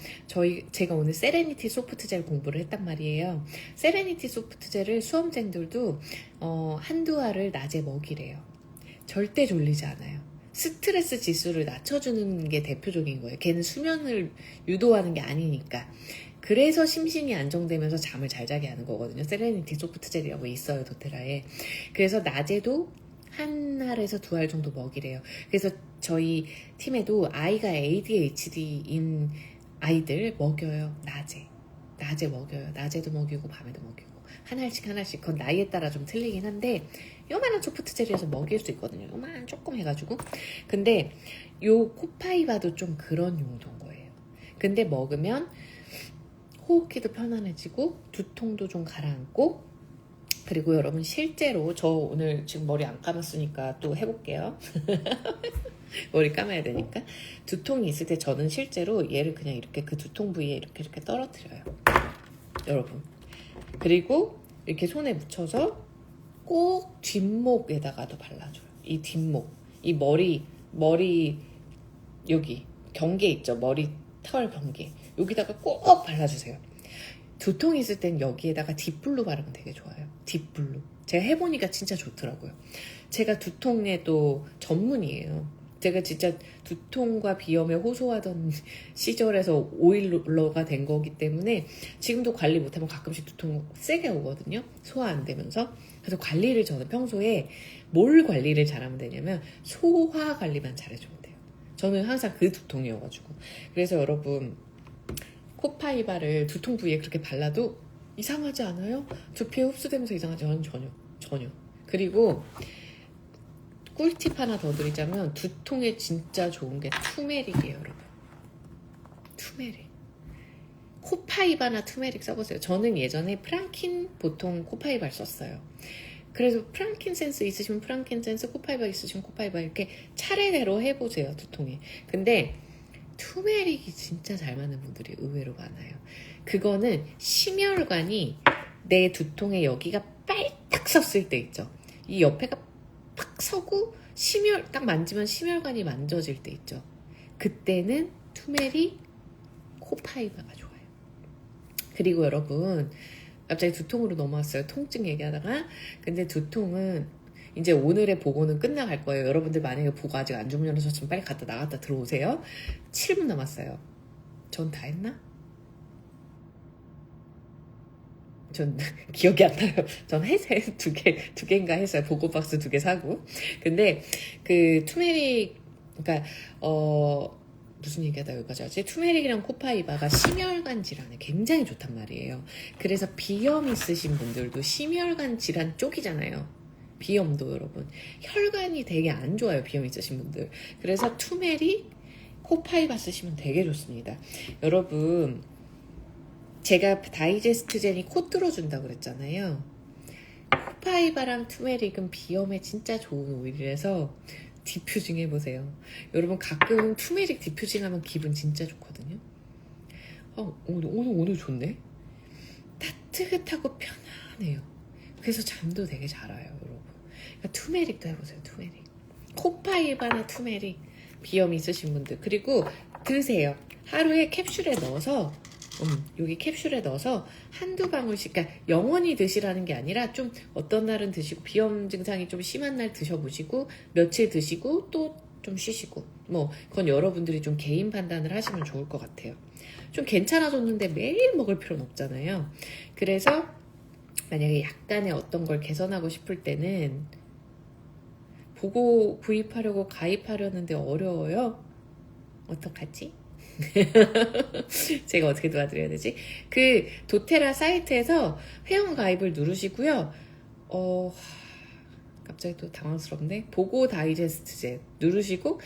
제가 오늘 세레니티 소프트젤 공부를 했단 말이에요. 세레니티 소프트젤을 수험생들도 한두 알을 낮에 먹이래요. 절대 졸리지 않아요. 스트레스 지수를 낮춰주는 게 대표적인 거예요. 걔는 수면을 유도하는 게 아니니까. 그래서 심신이 안정되면서 잠을 잘 자게 하는 거거든요. 세레니티 소프트젤이라고 있어요, 도테라에. 그래서 낮에도 한 알에서 두 알 정도 먹이래요. 그래서 저희 팀에도 아이가 ADHD인 아이들 먹여요. 낮에 먹여요. 낮에도 먹이고 밤에도 먹이고 한 알씩 그건 나이에 따라 좀 틀리긴 한데 요만한 소프트젤에서 먹일 수 있거든요. 요만 조금 해가지고. 근데 요 코파이바도 좀 그런 용도인 거예요. 근데 먹으면 호흡기도 편안해지고 두통도 좀 가라앉고, 그리고 여러분 실제로 저 오늘 지금 머리 안 감았으니까 또 해볼게요. 머리 감아야 되니까. 두통이 있을 때 저는 실제로 얘를 그냥 이렇게 그 두통 부위에 이렇게 떨어뜨려요, 여러분. 그리고 이렇게 손에 묻혀서 꼭 뒷목에다가도 발라줘요. 이 뒷목, 이 머리 여기 경계 있죠, 머리 털 경계, 여기다가 꼭 발라주세요. 두통이 있을 땐 여기에다가 딥블루 바르면 되게 좋아요. 딥블루. 제가 해보니까 진짜 좋더라고요. 제가 두통에 또 전문이에요. 제가 진짜 두통과 비염에 호소하던 시절에서 오일러가 된 거기 때문에 지금도 관리 못하면 가끔씩 두통 세게 오거든요. 소화 안 되면서. 그래서 관리를 저는 평소에 뭘 관리를 잘하면 되냐면 소화 관리만 잘해주면 돼요. 저는 항상 그 두통이어가지고. 그래서 여러분 코파이바를 두통 부위에 그렇게 발라도 이상하지 않아요? 두피에 흡수되면서 이상하지 않아요? 전혀. 그리고 꿀팁 하나 더 드리자면 두통에 진짜 좋은 게 투메릭이에요, 여러분. 투메릭. 코파이바나 투메릭 써보세요. 저는 예전에 프랑킨 보통 코파이바를 썼어요. 그래서 프랑킨센스 있으시면 프랑킨센스, 코파이바 있으시면 코파이바 이렇게 차례대로 해보세요, 두통에. 근데 투메릭이 진짜 잘 맞는 분들이 의외로 많아요. 그거는 심혈관이 내 두통에 여기가 빨딱 섰을 때 있죠. 이 옆에가 팍 서고 딱 만지면 심혈관이 만져질 때 있죠. 그때는 투메릭, 코파이바가 좋아요. 그리고 여러분 갑자기 두통으로 넘어왔어요. 통증 얘기하다가. 근데 두통은 이제 오늘의 보고는 끝나갈 거예요. 여러분들 만약에 보고 아직 안 주무셨으면 빨리 나갔다 들어오세요. 7분 남았어요. 전 다 했나? 전 기억이 안 나요. 전 했어요. 두 개인가 했어요. 보고 박스 2개 사고. 근데 그 투메릭, 그러니까 무슨 얘기하다 여기까지 하지? 투메릭이랑 코파이바가 심혈관 질환에 굉장히 좋단 말이에요. 그래서 비염 있으신 분들도 심혈관 질환 쪽이잖아요. 비염도 여러분 혈관이 되게 안 좋아요, 비염 있으신 분들. 그래서 투메릭, 코파이바 쓰시면 되게 좋습니다. 여러분 제가 다이제스트 젤이 코 뚫어준다고 그랬잖아요. 코파이바랑 투메릭은 비염에 진짜 좋은 오일이라서 디퓨징 해보세요. 여러분 가끔 투메릭 디퓨징 하면 기분 진짜 좋거든요. 오늘 좋네. 따뜻하고 편안해요. 그래서 잠도 되게 잘 와요, 여러분. 그러니까 투메릭도 해보세요, 투메릭. 코파이바나 투메릭, 비염 있으신 분들. 그리고 드세요. 하루에 캡슐에 넣어서 여기 캡슐에 넣어서 한두 방울씩, 그러니까 영원히 드시라는 게 아니라 좀 어떤 날은 드시고 비염 증상이 좀 심한 날 드셔보시고 며칠 드시고 또 좀 쉬시고, 뭐 그건 여러분들이 좀 개인 판단을 하시면 좋을 것 같아요. 좀 괜찮아졌는데 매일 먹을 필요는 없잖아요. 그래서 만약에 약간의 어떤 걸 개선하고 싶을 때는 보고 구입하려고 가입하려는데 어려워요. 어떡하지? 제가 어떻게 도와드려야 되지? 그 도테라 사이트에서 회원 가입을 누르시고요. 갑자기 또 당황스럽네. 보고 다이제스트 젤 누르시고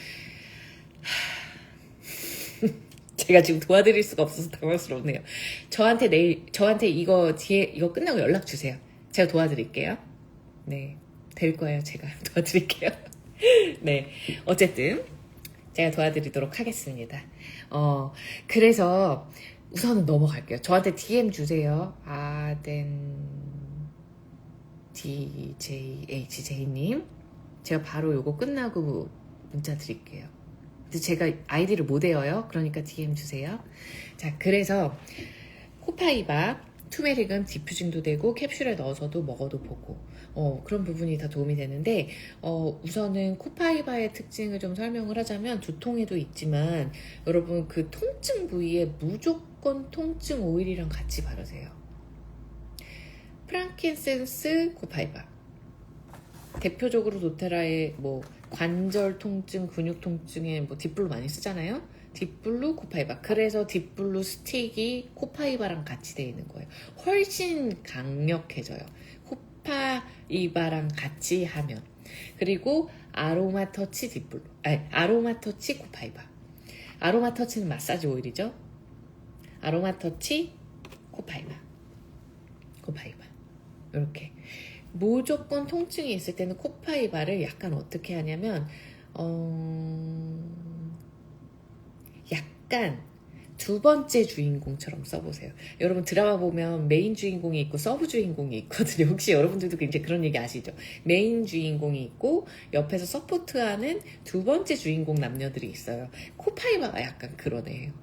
제가 지금 도와드릴 수가 없어서 당황스럽네요. 저한테 이거 끝나고 연락 주세요. 제가 도와드릴게요. 네, 될 거예요. 제가 도와드릴게요. 네, 어쨌든 제가 도와드리도록 하겠습니다. 그래서 우선은 넘어갈게요. 저한테 DM 주세요. DJHJ님. 제가 바로 요거 끝나고 문자 드릴게요. 근데 제가 아이디를 못 외워요. 그러니까 DM 주세요. 자, 그래서 코파이바, 투메릭은 디퓨징도 되고 캡슐에 넣어서도 먹어도 보고 그런 부분이 다 도움이 되는데 우선은 코파이바의 특징을 좀 설명을 하자면 두통에도 있지만 여러분 그 통증 부위에 무조건 통증 오일이랑 같이 바르세요. 프랑킨센스 코파이바, 대표적으로 도테라의 뭐 관절 통증, 근육 통증에 뭐 딥블루 많이 쓰잖아요. 딥블루, 코파이바. 그래서 딥블루 스틱이 코파이바랑 같이 되어 있는 거예요. 훨씬 강력해져요. 코파이바랑 같이 하면. 그리고 아로마 터치 딥블루. 아로마 터치 코파이바. 아로마 터치는 마사지 오일이죠. 아로마 터치 코파이바. 이렇게. 무조건 통증이 있을 때는 코파이바를 약간 어떻게 하냐면 약간 두 번째 주인공처럼 써보세요. 여러분 드라마 보면 메인 주인공이 있고 서브 주인공이 있거든요. 혹시 여러분들도 이제 그런 얘기 아시죠? 메인 주인공이 있고 옆에서 서포트하는 두 번째 주인공 남녀들이 있어요. 코파이바가 약간 그런 애예요.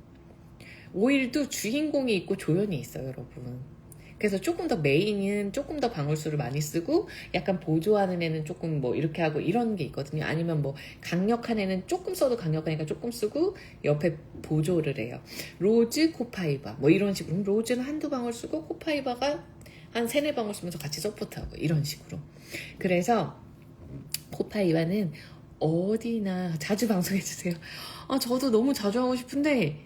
오일도 주인공이 있고 조연이 있어요, 여러분. 그래서 조금 더 메인은 조금 더 방울수를 많이 쓰고 약간 보조하는 애는 조금 뭐 이렇게 하고 이런 게 있거든요. 아니면 뭐 강력한 애는 조금 써도 강력하니까 조금 쓰고 옆에 보조를 해요. 로즈, 코파이바 뭐 이런 식으로. 로즈는 한두 방울 쓰고 코파이바가 한 세네 방울 쓰면서 같이 서포트하고 이런 식으로. 그래서 코파이바는 어디나 자주 방송해주세요. 저도 너무 자주 하고 싶은데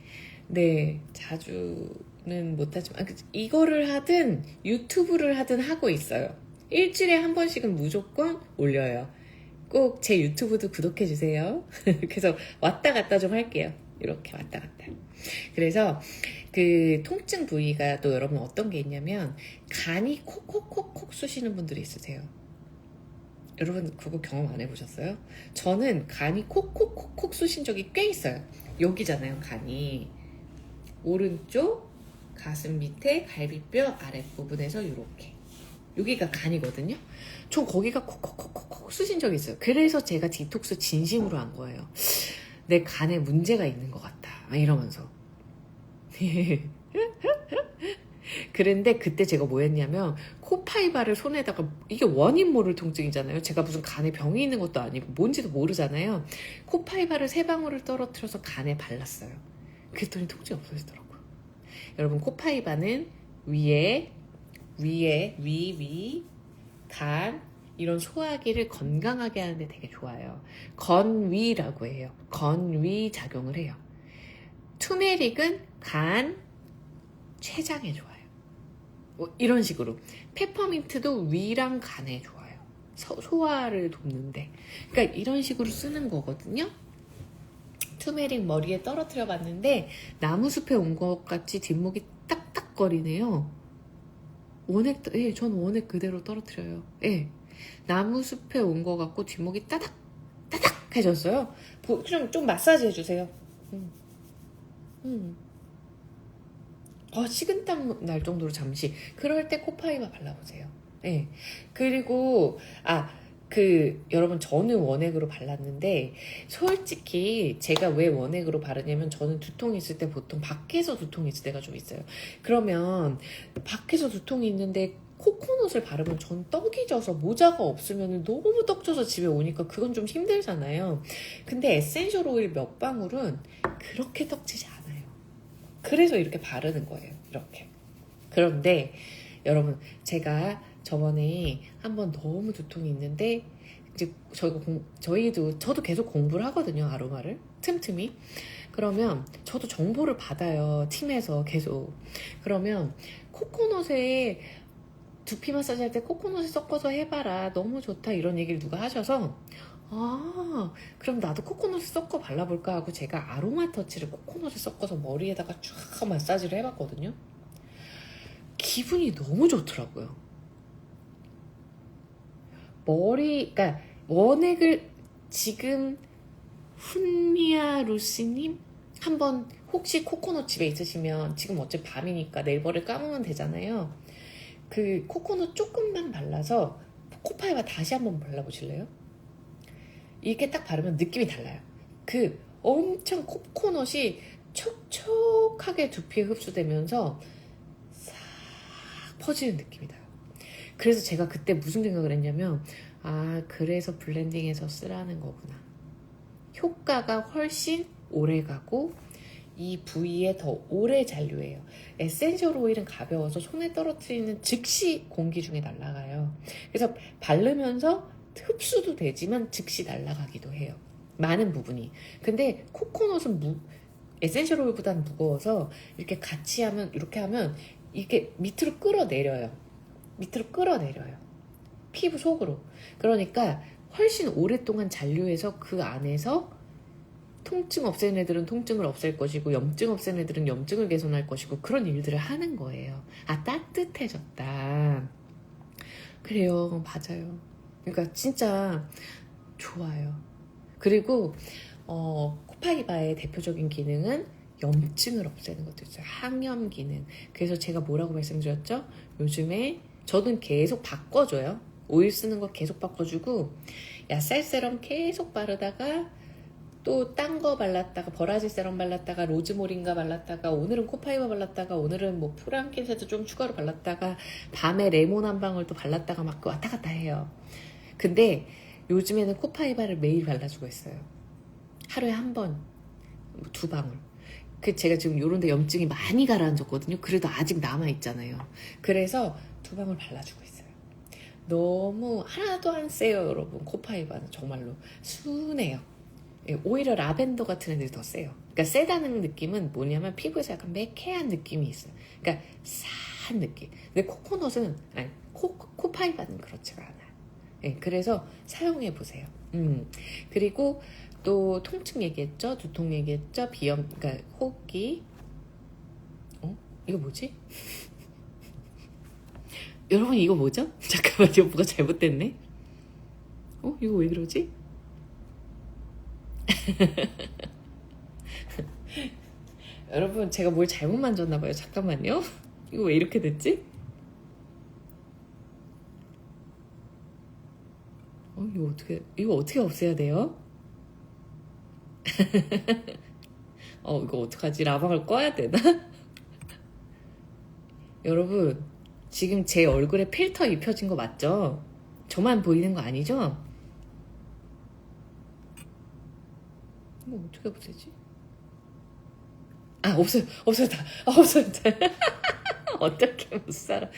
네, 자주는 못하지만 이거를 하든 유튜브를 하든 하고 있어요. 일주일에 한 번씩은 무조건 올려요. 꼭 제 유튜브도 구독해주세요. 그래서 왔다 갔다 좀 할게요. 이렇게 왔다 갔다. 그래서 그 통증 부위가 또 여러분 어떤 게 있냐면 간이 콕콕콕콕 쑤시는 분들이 있으세요. 여러분 그거 경험 안 해보셨어요? 저는 간이 콕콕콕콕 쑤신 적이 꽤 있어요. 여기잖아요, 간이. 오른쪽 가슴 밑에 갈비뼈 아랫부분에서 이렇게 여기가 간이거든요. 저 거기가 콕콕콕콕 쑤신 적이 있어요. 그래서 제가 디톡스 진심으로 한 거예요. 내 간에 문제가 있는 것 같다 이러면서. 그런데 그때 제가 뭐 했냐면 코파이바를 손에다가, 이게 원인 모를 통증이잖아요. 제가 무슨 간에 병이 있는 것도 아니고 뭔지도 모르잖아요. 코파이바를 3방울을 떨어뜨려서 간에 발랐어요. 그랬더니 통증이 없어지더라고요. 여러분 코파이바는 위, 간 이런 소화기를 건강하게 하는데 되게 좋아요. 건위라고 해요. 건위 작용을 해요. 투메릭은 간, 췌장에 좋아요. 뭐 이런 식으로. 페퍼민트도 위랑 간에 좋아요. 소화를 돕는데. 그러니까 이런 식으로 쓰는 거거든요. 투메릭 머리에 떨어뜨려 봤는데 나무숲에 온 것 같이 뒷목이 딱딱거리네요. 원액, 예, 전 원액 그대로 떨어뜨려요. 예. 나무숲에 온 것 같고 뒷목이 따닥해졌어요. 좀 마사지 해주세요. 식은땀 날 정도로 잠시. 그럴 때 코파이바 발라보세요. 예. 그리고, 여러분 저는 원액으로 발랐는데 솔직히 제가 왜 원액으로 바르냐면 저는 두통이 있을 때 보통 밖에서 두통이 있을 때가 좀 있어요. 그러면 밖에서 두통이 있는데 코코넛을 바르면 전 떡이 져서 모자가 없으면 너무 떡져서 집에 오니까 그건 좀 힘들잖아요. 근데 에센셜 오일 몇 방울은 그렇게 떡지지 않아요. 그래서 이렇게 바르는 거예요. 이렇게. 그런데 여러분 제가 저번에 한번 너무 두통이 있는데 이제 저도 계속 공부를 하거든요. 아로마를 틈틈이. 그러면 저도 정보를 받아요. 팀에서 계속. 그러면 코코넛에 두피 마사지 할 때 코코넛을 섞어서 해봐라. 너무 좋다. 이런 얘기를 누가 하셔서 아, 그럼 나도 코코넛을 섞어 발라볼까 하고 제가 아로마 터치를 코코넛을 섞어서 머리에다가 쫙 마사지를 해봤거든요. 기분이 너무 좋더라고요. 그러니까 원액을 지금 훈미아 루시님 한번 혹시 코코넛 집에 있으시면 지금 어차피 밤이니까 내일 머리를 감으면 되잖아요. 그 코코넛 조금만 발라서 코파이바 다시 한번 발라보실래요? 이렇게 딱 바르면 느낌이 달라요. 그 엄청 코코넛이 촉촉하게 두피에 흡수되면서 싹 퍼지는 느낌이 나요. 그래서 제가 그때 무슨 생각을 했냐면 아, 그래서 블렌딩해서 쓰라는 거구나. 효과가 훨씬 오래 가고 이 부위에 더 오래 잔류해요. 에센셜 오일은 가벼워서 손에 떨어뜨리는 즉시 공기 중에 날아가요. 그래서 바르면서 흡수도 되지만 즉시 날아가기도 해요. 많은 부분이. 근데 코코넛은 에센셜 오일보다는 무거워서 이렇게 같이 하면 이렇게 하면 이게 밑으로 끌어내려요. 밑으로 끌어내려요. 피부 속으로. 그러니까 훨씬 오랫동안 잔류해서 그 안에서 통증 없애는 애들은 통증을 없앨 것이고 염증 없애는 애들은 염증을 개선할 것이고 그런 일들을 하는 거예요. 아, 따뜻해졌다. 그래요. 맞아요. 그러니까 진짜 좋아요. 그리고 코파이바의 대표적인 기능은 염증을 없애는 것도 있어요. 항염 기능. 그래서 제가 뭐라고 말씀드렸죠? 요즘에 저는 계속 바꿔줘요. 오일 쓰는 거 계속 바꿔주고 야살 세럼 계속 바르다가 또 딴 거 발랐다가 버라지 세럼 발랐다가 로즈 모링가 발랐다가 오늘은 코파이바 발랐다가 오늘은 뭐 프랑켄세도 좀 추가로 발랐다가 밤에 레몬 한 방울 또 발랐다가 막 왔다 갔다 해요. 근데 요즘에는 코파이바를 매일 발라주고 있어요. 하루에 한 번, 두 방울. 제가 지금 요런데 염증이 많이 가라앉았거든요. 그래도 아직 남아있잖아요. 그래서 두 방울 발라주고 있어요. 너무 하나도 안 세요, 여러분. 코파이바는 정말로 순해요. 오히려 라벤더 같은 애들이 더 세요. 그러니까 세다는 느낌은 뭐냐면 피부에서 약간 매캐한 느낌이 있어요. 그러니까 싸한 느낌. 근데 코코넛은 아니 코파이바는 그렇지가 않아요. 네, 그래서 사용해 보세요. 그리고 또 통증 얘기했죠, 두통 얘기했죠, 비염, 그러니까 호흡기. 이거 뭐지? 여러분 이거 뭐죠? 잠깐만요, 뭐가 잘못됐네. 이거 왜 그러지? 여러분 제가 뭘 잘못 만졌나봐요. 잠깐만요. 이거 왜 이렇게 됐지? 이거 어떻게 없애야 돼요? 이거 어떡하지? 라방을 꺼야 되나? 여러분 지금 제 얼굴에 필터 입혀진 거 맞죠? 저만 보이는 거 아니죠? 이거 어떻게 없애지? 없어졌다. 없어졌다. 어떻게 못 살아?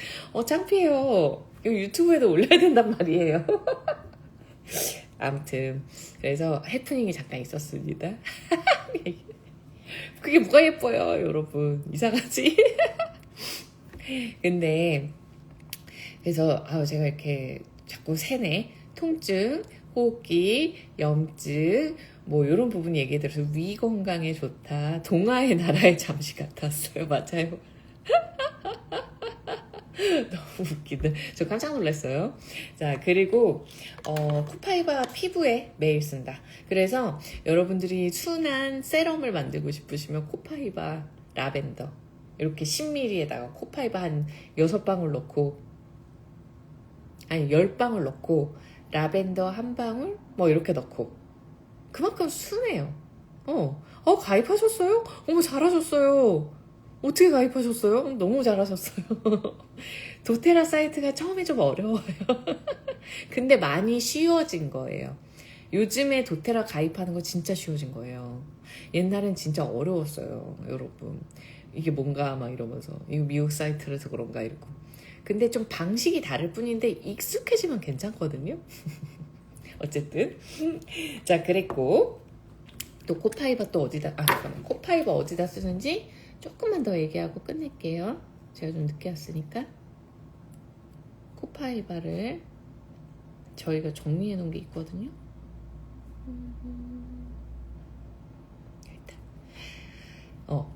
창피해요. 이거 유튜브에도 올려야 된단 말이에요. 아무튼 그래서 해프닝이 잠깐 있었습니다. 그게 뭐가 예뻐요, 여러분. 이상하지? 근데 그래서 제가 이렇게 자꾸 새네. 통증, 호흡기, 염증 뭐 이런 부분 얘기해 들어서 위 건강에 좋다. 동화의 나라에 잠시 갔다 왔어요. 맞아요. 너무 웃기다. 저 깜짝 놀랐어요. 자, 그리고 코파이바 피부에 매일 쓴다. 그래서 여러분들이 순한 세럼을 만들고 싶으시면 코파이바 라벤더 이렇게 10ml에다가 코파이바 한 6방울 넣고 아니 10방울 넣고 라벤더 한 방울 뭐 이렇게 넣고 그만큼 순해요. 가입하셨어요? 어머 잘하셨어요. 어떻게 가입하셨어요? 너무 잘하셨어요. 도테라 사이트가 처음에 좀 어려워요. 근데 많이 쉬워진 거예요. 요즘에 도테라 가입하는 거 진짜 쉬워진 거예요. 옛날엔 진짜 어려웠어요, 여러분. 이게 뭔가 막 이러면서 이거 미국 사이트라서 그런가 이러고. 근데 좀 방식이 다를 뿐인데 익숙해지면 괜찮거든요. 어쨌든 자, 그랬고 또 코파이바 또 어디다 잠깐만. 코파이바 어디다 쓰는지 조금만 더 얘기하고 끝낼게요. 제가 좀 늦게 왔으니까. 코파이바를 저희가 정리해 놓은 게 있거든요.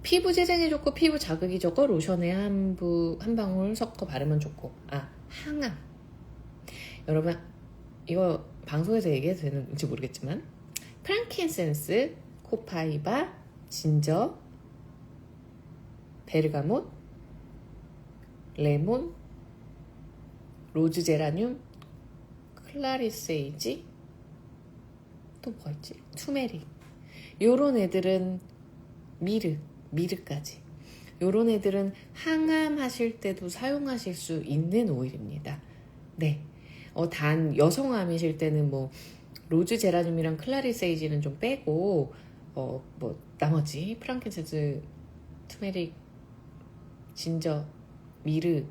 피부 재생에 좋고 피부 자극이 좋고 로션에 한 방울 섞어 바르면 좋고. 항암. 여러분 이거 방송에서 얘기해도 되는지 모르겠지만 프랑킨센스, 코파이바, 진저, 베르가못, 레몬, 로즈 제라늄, 클라리세이지, 또 뭐가 있지? 투메릭. 요런 애들은 미르까지. 요런 애들은 항암하실 때도 사용하실 수 있는 오일입니다. 네. 단 여성암이실 때는 뭐 로즈 제라늄이랑 클라리세이지는 좀 빼고 뭐 나머지 프랑킨센스, 투메릭, 진저, 미르,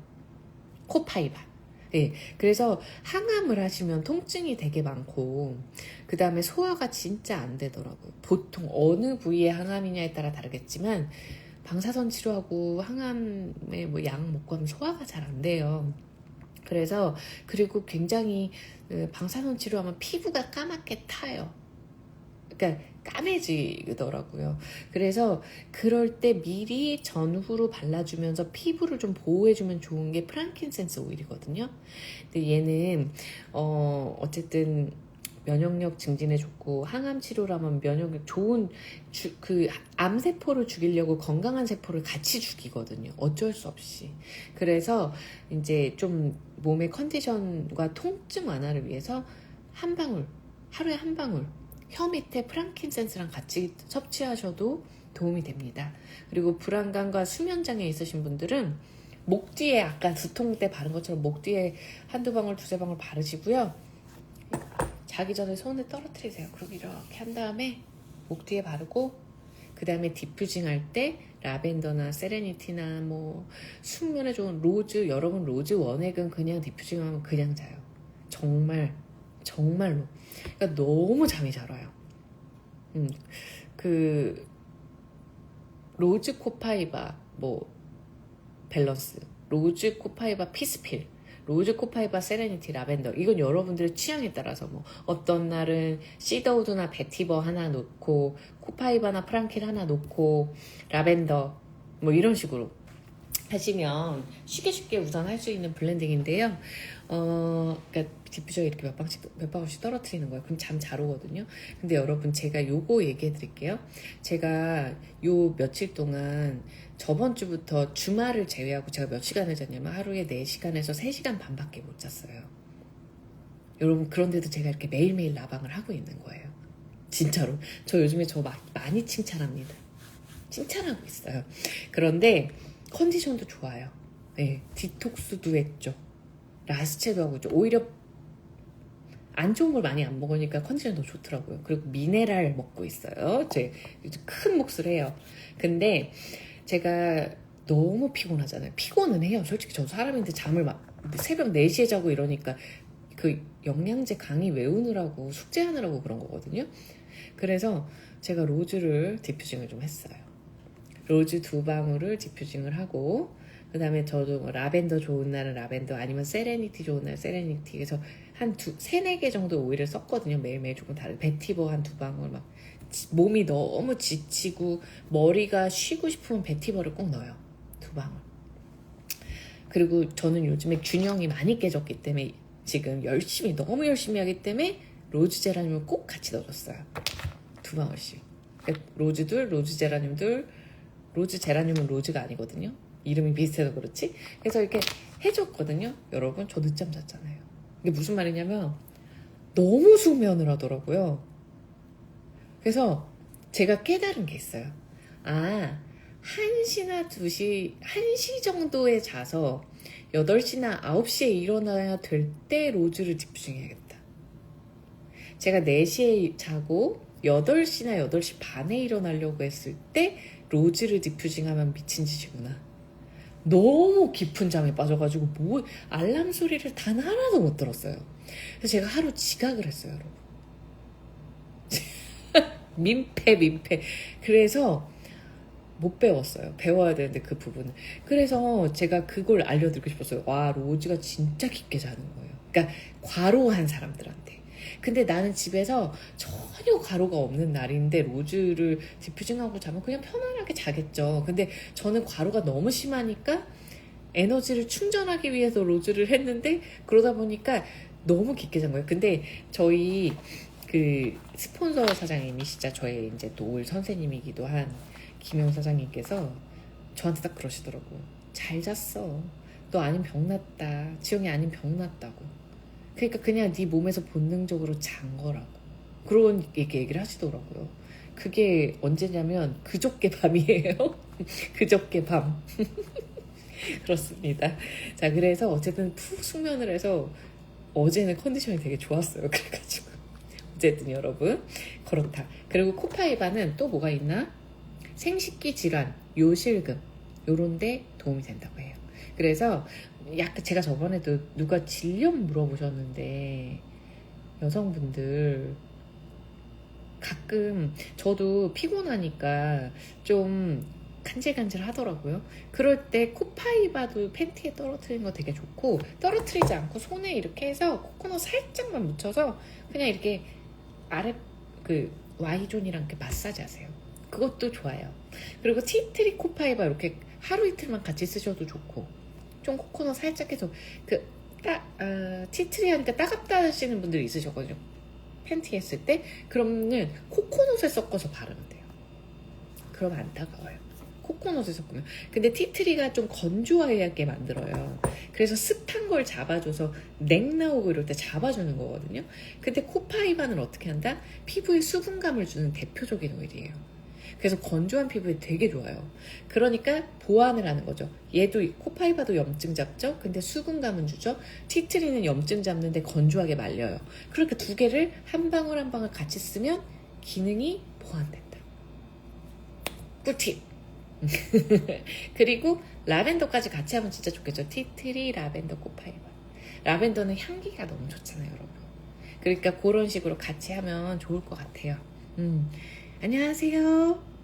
코파이바. 네, 그래서 항암을 하시면 통증이 되게 많고 그 다음에 소화가 진짜 안 되더라고요. 보통 어느 부위의 항암이냐에 따라 다르겠지만 방사선 치료하고 항암에 뭐 약 먹고 하면 소화가 잘 안 돼요. 그래서 그리고 굉장히 방사선 치료하면 피부가 까맣게 타요. 그러니까 까매지더라고요. 그래서 그럴 때 미리 전후로 발라주면서 피부를 좀 보호해주면 좋은 게 프랑킨센스 오일이거든요. 근데 얘는 어쨌든 면역력 증진에 좋고 항암 치료라면 면역력 좋은 그 암세포를 죽이려고 건강한 세포를 같이 죽이거든요. 어쩔 수 없이. 그래서 이제 좀 몸의 컨디션과 통증 완화를 위해서 한 방울, 하루에 한 방울 혀 밑에 프랑킨센스랑 같이 섭취하셔도 도움이 됩니다. 그리고 불안감과 수면장애 있으신 분들은 목 뒤에 아까 두통 때 바른 것처럼 목 뒤에 한두 방울 두세 방울 바르시고요. 자기 전에 손에 떨어뜨리세요. 그리고 이렇게 한 다음에 목 뒤에 바르고 그 다음에 디퓨징 할 때 라벤더나 세레니티나 뭐 숙면에 좋은 로즈, 여러분 로즈 원액은 그냥 디퓨징하면 그냥 자요. 정말로. 그러니까 너무 잠이 잘 와요. 그 로즈 코파이바 뭐 밸런스, 로즈 코파이바 피스필, 로즈 코파이바 세레니티 라벤더, 이건 여러분들의 취향에 따라서 뭐 어떤 날은 시더우드나 베티버 하나 놓고 코파이바나 프랑킬 하나 놓고 라벤더 뭐 이런 식으로 하시면 쉽게 우선 할 수 있는 블렌딩인데요. 그러니까 디퓨저에 이렇게 몇 방울씩 떨어뜨리는 거예요. 그럼 잠 잘 오거든요. 근데 여러분 제가 요거 얘기해 드릴게요. 제가 요 며칠 동안 저번 주부터 주말을 제외하고 제가 몇 시간을 잤냐면 하루에 4시간에서 3시간 반밖에 못 잤어요. 여러분 그런데도 제가 이렇게 매일매일 라방을 하고 있는 거예요. 진짜로. 저 요즘에 많이 칭찬합니다. 칭찬하고 있어요. 그런데 컨디션도 좋아요. 네, 디톡스도 했죠. 라스체도 하고 있죠. 오히려 안 좋은 걸 많이 안 먹으니까 컨디션 더 좋더라고요. 그리고 미네랄 먹고 있어요. 제 큰 몫을 해요. 근데 제가 너무 피곤하잖아요. 피곤은 해요. 솔직히 저 사람인데 잠을 새벽 4시에 자고 이러니까 그 영양제 강의 외우느라고 숙제하느라고 그런 거거든요. 그래서 제가 로즈를 디퓨징을 좀 했어요. 로즈 2방울을 디퓨징을 하고 그 다음에 저도 뭐 라벤더 좋은 날은 라벤더 아니면 세레니티 좋은 날 세레니티 그래서 한 3-4개 정도 오일을 썼거든요. 매일매일 조금 다른 베티버 한 2방울 막 몸이 너무 지치고 머리가 쉬고 싶으면 베티버를 꼭 넣어요. 2방울. 그리고 저는 요즘에 균형이 많이 깨졌기 때문에 지금 너무 열심히 하기 때문에 로즈 제라늄을 꼭 같이 넣어줬어요. 2방울씩. 그러니까 로즈 제라늄 로즈 제라늄은 로즈가 아니거든요. 이름이 비슷해서 그렇지. 그래서 이렇게 해줬거든요. 여러분 저 늦잠 잤잖아요. 근데 무슨 말이냐면 너무 수면을 하더라고요. 그래서 제가 깨달은 게 있어요. 1시나 2시, 1시 정도에 자서 8시나 9시에 일어나야 될 때 로즈를 디퓨징 해야겠다. 제가 4시에 자고 8시나 8시 반에 일어나려고 했을 때 로즈를 디퓨징 하면 미친 짓이구나. 너무 깊은 잠에 빠져가지고 알람 소리를 단 하나도 못 들었어요. 그래서 제가 하루 지각을 했어요, 여러분. 민폐. 그래서 못 배웠어요. 배워야 되는데 그 부분을. 그래서 제가 그걸 알려드리고 싶었어요. 와, 로즈가 진짜 깊게 자는 거예요. 그러니까 과로한 사람들한테. 근데 나는 집에서 전혀 과로가 없는 날인데 로즈를 디퓨징하고 자면 그냥 편안하게 자겠죠. 근데 저는 과로가 너무 심하니까 에너지를 충전하기 위해서 로즈를 했는데 그러다 보니까 너무 깊게 잔 거예요. 근데 저희 그 스폰서 사장님이시자 저의 이제 노을 선생님이기도 한 김영 사장님께서 저한테 딱 그러시더라고요. 잘 잤어. 너 아닌 병났다. 지영이 아닌 병났다고. 그러니까 그냥 네 몸에서 본능적으로 잔 거라고. 그런 얘기를 하시더라고요. 그게 언제냐면 그저께 밤이에요. 그저께 밤. 그렇습니다. 자, 그래서 어쨌든 푹 숙면을 해서 어제는 컨디션이 되게 좋았어요. 그래가지고 어쨌든 여러분 그렇다. 그리고 코파이바는 또 뭐가 있나? 생식기 질환, 요실금 요런데 도움이 된다고 해요. 그래서 약간 제가 저번에도 누가 질염 물어보셨는데 여성분들 가끔 저도 피곤하니까 좀 간질간질 하더라고요. 그럴 때 코파이바도 팬티에 떨어뜨리는 거 되게 좋고 떨어뜨리지 않고 손에 이렇게 해서 코코넛 살짝만 묻혀서 그냥 이렇게 아래 그 Y존이랑 이렇게 마사지 하세요. 그것도 좋아요. 그리고 티트리 코파이바 이렇게 하루 이틀만 같이 쓰셔도 좋고 좀 코코넛 살짝 해서 티트리 하니까 따갑다 하시는 분들이 있으셨거든요. 팬티 했을 때 그러면 코코넛을 섞어서 바르면 돼요. 그러면 안 따가워요. 코코넛을 섞으면. 근데 티트리가 좀 건조하게 만들어요. 그래서 습한 걸 잡아줘서 냉 나오고 이럴 때 잡아주는 거거든요. 근데 코파이바는 어떻게 한다? 피부에 수분감을 주는 대표적인 오일이에요. 그래서 건조한 피부에 되게 좋아요. 그러니까 보완을 하는 거죠. 얘도 코파이바도 염증 잡죠. 근데 수분감은 주죠. 티트리는 염증 잡는데 건조하게 말려요. 그렇게 두 개를 한 방울 한 방울 같이 쓰면 기능이 보완된다. 꿀팁. 그리고 라벤더까지 같이 하면 진짜 좋겠죠. 티트리, 라벤더, 코파이바. 라벤더는 향기가 너무 좋잖아요, 여러분. 그러니까 그런 식으로 같이 하면 좋을 것 같아요. 안녕하세요.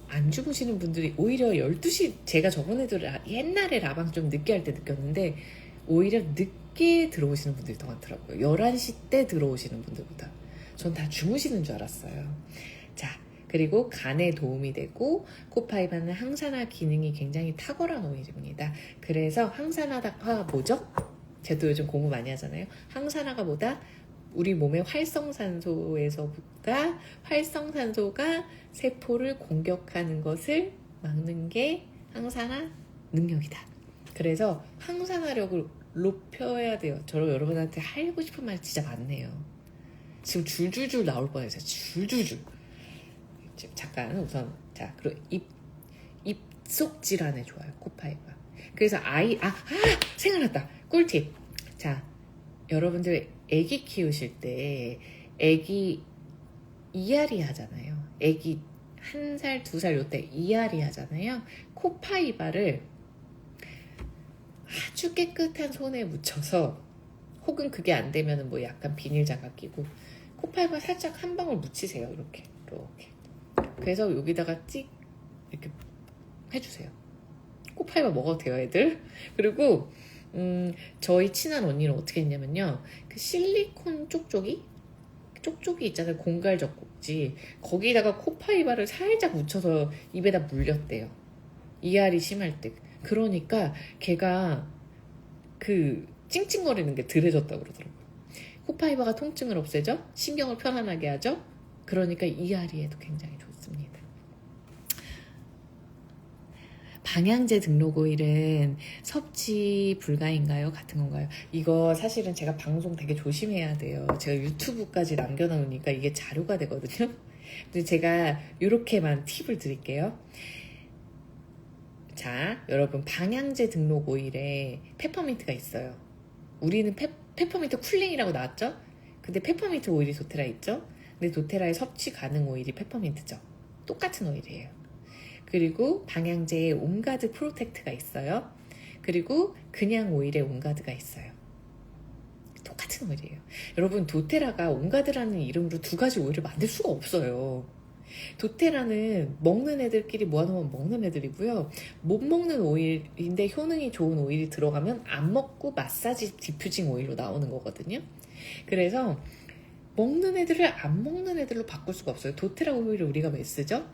안 주무시는 분들이 오히려 12시, 제가 저번에도 옛날에 라방 좀 늦게 할 때 느꼈는데 오히려 늦게 들어오시는 분들이 더 많더라고요. 11시 때 들어오시는 분들보다. 전 다 주무시는 줄 알았어요. 자, 그리고 간에 도움이 되고 코파이바는 항산화 기능이 굉장히 탁월한 오일입니다. 그래서 항산화가 뭐죠? 저도 요즘 공부 많이 하잖아요. 항산화가 뭐다? 우리 몸의 활성산소가 세포를 공격하는 것을 막는 게 항산화 능력이다. 그래서 항산화력을 높여야 돼요. 저 여러분한테 하고 싶은 말 진짜 많네요. 지금 줄줄줄 나올 뻔했어요. 줄줄줄. 잠깐 우선 자, 그리고 입속 질환에 좋아요. 코파이바. 그래서 생각났다. 꿀팁. 자, 여러분들 애기 키우실 때 애기 이앓이 하잖아요. 애기 1살, 2살 요때 이앓이 하잖아요. 코파이바를 아주 깨끗한 손에 묻혀서 혹은 그게 안 되면 뭐 약간 비닐 장갑 끼고 코파이바 살짝 한 방울 묻히세요. 이렇게. 그래서 여기다가 찍 이렇게 해주세요. 코파이바 먹어도 돼요, 애들. 그리고 저희 친한 언니는 어떻게 했냐면요. 그 실리콘 쪽쪽이 있잖아요. 공갈 젖꼭지. 거기다가 코파이바를 살짝 묻혀서 입에다 물렸대요. 이알이 심할 때. 그러니까 걔가 그 찡찡거리는 게 덜해졌다고 그러더라고요. 코파이바가 통증을 없애죠. 신경을 편안하게 하죠. 그러니까 이알이에도 굉장히 좋습니다. 방향제 등록 오일은 섭취 불가인가요? 같은 건가요? 이거 사실은 제가 방송 되게 조심해야 돼요. 제가 유튜브까지 남겨놓으니까 이게 자료가 되거든요. 근데 제가 이렇게만 팁을 드릴게요. 자, 여러분 방향제 등록 오일에 페퍼민트가 있어요. 우리는 페퍼민트 쿨링이라고 나왔죠? 근데 페퍼민트 오일이 도테라 있죠? 근데 도테라의 섭취 가능 오일이 페퍼민트죠. 똑같은 오일이에요. 그리고 방향제에 온가드 프로텍트가 있어요. 그리고 그냥 오일에 온가드가 있어요. 똑같은 오일이에요. 여러분 도테라가 온가드라는 이름으로 두 가지 오일을 만들 수가 없어요. 도테라는 먹는 애들끼리 모아놓으면 먹는 애들이고요. 못 먹는 오일인데 효능이 좋은 오일이 들어가면 안 먹고 마사지 디퓨징 오일로 나오는 거거든요. 그래서 먹는 애들을 안 먹는 애들로 바꿀 수가 없어요. 도테라 오일을 우리가 왜 쓰죠?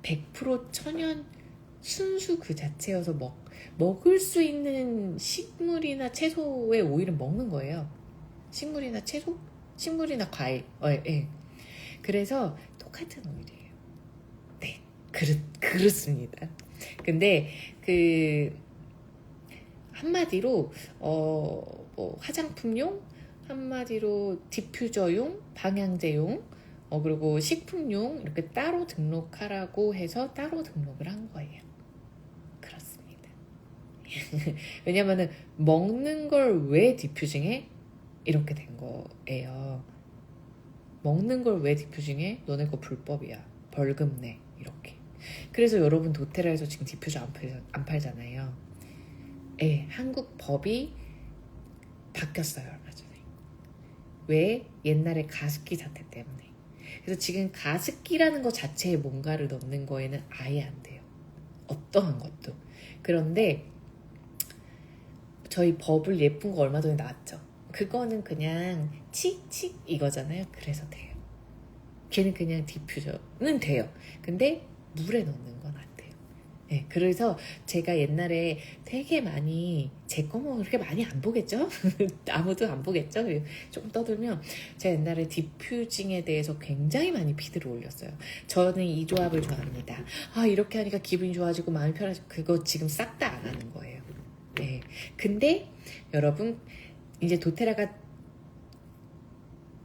100% 천연 순수 그 자체여서 먹을 수 있는 식물이나 채소의 오일은 먹는 거예요. 식물이나 채소? 식물이나 과일. 예. 그래서 똑같은 오일이에요. 네, 그렇습니다. 근데 한마디로 뭐 화장품용, 한마디로 디퓨저용, 방향제용, 그리고 식품용 이렇게 따로 등록하라고 해서 따로 등록을 한 거예요. 그렇습니다. 왜냐면은 먹는 걸 왜 디퓨징해? 이렇게 된 거예요. 먹는 걸 왜 디퓨징해? 너네 거 불법이야. 벌금 내. 이렇게. 그래서 여러분 도테라에서 지금 디퓨저 안 팔잖아요. 예, 한국 법이 바뀌었어요. 얼마 전에. 왜? 옛날에 가습기 사태 때문에. 그래서 지금 가습기라는 것 자체에 뭔가를 넣는 거에는 아예 안 돼요. 어떠한 것도. 그런데 저희 버블 예쁜 거 얼마 전에 나왔죠. 그거는 그냥 칙칙 이거잖아요. 그래서 돼요. 걔는 그냥 디퓨저는 돼요. 근데 물에 넣는 건 안 돼요. 네, 그래서 제가 옛날에 되게 많이 제 거 뭐 그렇게 많이 안 보겠죠? 아무도 안 보겠죠? 조금 떠들면 제가 옛날에 디퓨징에 대해서 굉장히 많이 피드를 올렸어요. 저는 이 조합을 좋아합니다. 이렇게 하니까 기분이 좋아지고 마음이 편하지고 그거 지금 싹 다 안 하는 거예요. 네. 근데 여러분 이제 도테라가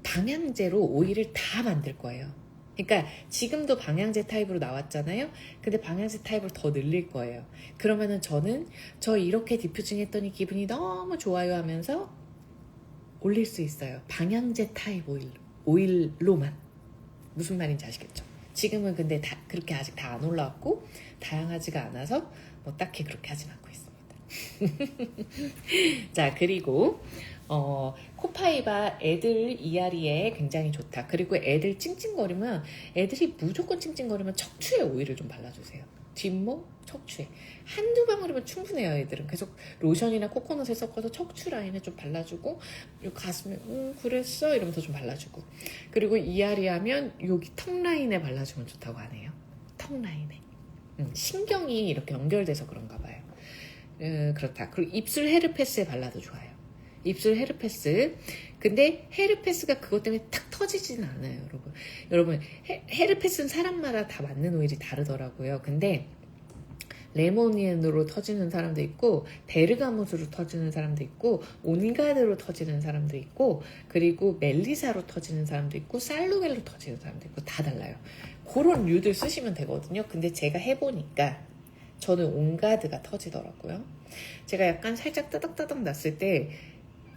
방향제로 오일을 다 만들 거예요. 그러니까 지금도 방향제 타입으로 나왔잖아요. 근데 방향제 타입을 더 늘릴 거예요. 그러면은 저 이렇게 디퓨징 했더니 기분이 너무 좋아요 하면서 올릴 수 있어요. 방향제 타입 오일로만. 무슨 말인지 아시겠죠? 지금은 근데 그렇게 아직 다 안 올라왔고 다양하지가 않아서 뭐 딱히 그렇게 하진 않고 있습니다. 자, 그리고 코파이바 애들 이앓이에 굉장히 좋다. 그리고 애들 찡찡거리면 애들이 무조건 찡찡거리면 척추에 오일을 좀 발라주세요. 뒷목, 척추에 한두 방울이면 충분해요. 애들은 계속 로션이나 코코넛을 섞어서 척추 라인에 좀 발라주고 가슴에 그랬어 이러면서 좀 발라주고 그리고 이앓이 하면 여기 턱 라인에 발라주면 좋다고 하네요. 턱 라인에 신경이 이렇게 연결돼서 그런가 봐요. 그렇다. 그리고 입술 헤르페스에 발라도 좋아요. 입술 헤르페스. 근데 헤르페스가 그것 때문에 탁 터지지는 않아요, 여러분. 여러분, 헤르페스는 사람마다 다 맞는 오일이 다르더라고요. 근데 레모니엔으로 터지는 사람도 있고 베르가모스로 터지는 사람도 있고 온가드로 터지는 사람도 있고 그리고 멜리사로 터지는 사람도 있고 살루겔로 터지는 사람도 있고 다 달라요. 그런 류들 쓰시면 되거든요. 근데 제가 해보니까 저는 온가드가 터지더라고요. 제가 약간 살짝 뜨덕뜨덕 났을 때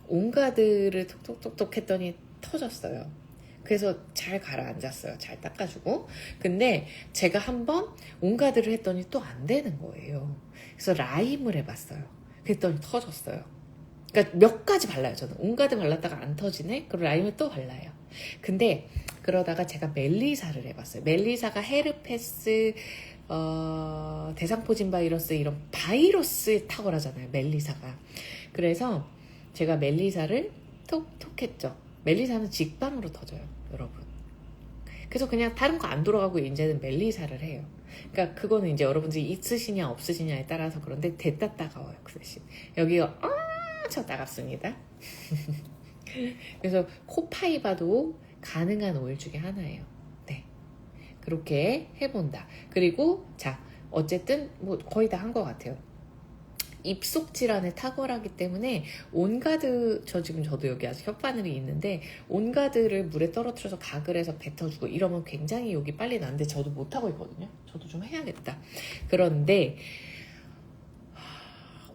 온가드를 톡톡톡톡 했더니 터졌어요. 그래서 잘 가라앉았어요. 잘 닦아주고. 근데 제가 한번 온가드를 했더니 또 안 되는 거예요. 그래서 라임을 해봤어요. 그랬더니 터졌어요. 그러니까 몇 가지 발라요. 저는 온가드 발랐다가 안 터지네? 그럼 라임을 또 발라요. 근데 그러다가 제가 멜리사를 해봤어요. 멜리사가 헤르페스, 대상포진 바이러스 이런 바이러스에 탁월하잖아요. 멜리사가. 그래서 제가 멜리사를 톡톡 했죠. 멜리사는 직방으로 터져요, 여러분. 그래서 그냥 다른 거 안 돌아가고 이제는 멜리사를 해요. 그러니까 그거는 이제 여러분들이 있으시냐 없으시냐에 따라서 그런데 됐다 따가워요. 그 대신 여기가 엄청 따갑습니다. 그래서 코파이바도 가능한 오일 중에 하나예요. 네, 그렇게 해본다. 그리고 자, 어쨌든 뭐 거의 다 한 것 같아요. 입속 질환에 탁월하기 때문에 온가드, 저도 여기 아직 혓바늘이 있는데 온가드를 물에 떨어뜨려서 가글 해서 뱉어주고 이러면 굉장히 여기 빨리 나는데 저도 못하고 있거든요. 저도 좀 해야겠다. 그런데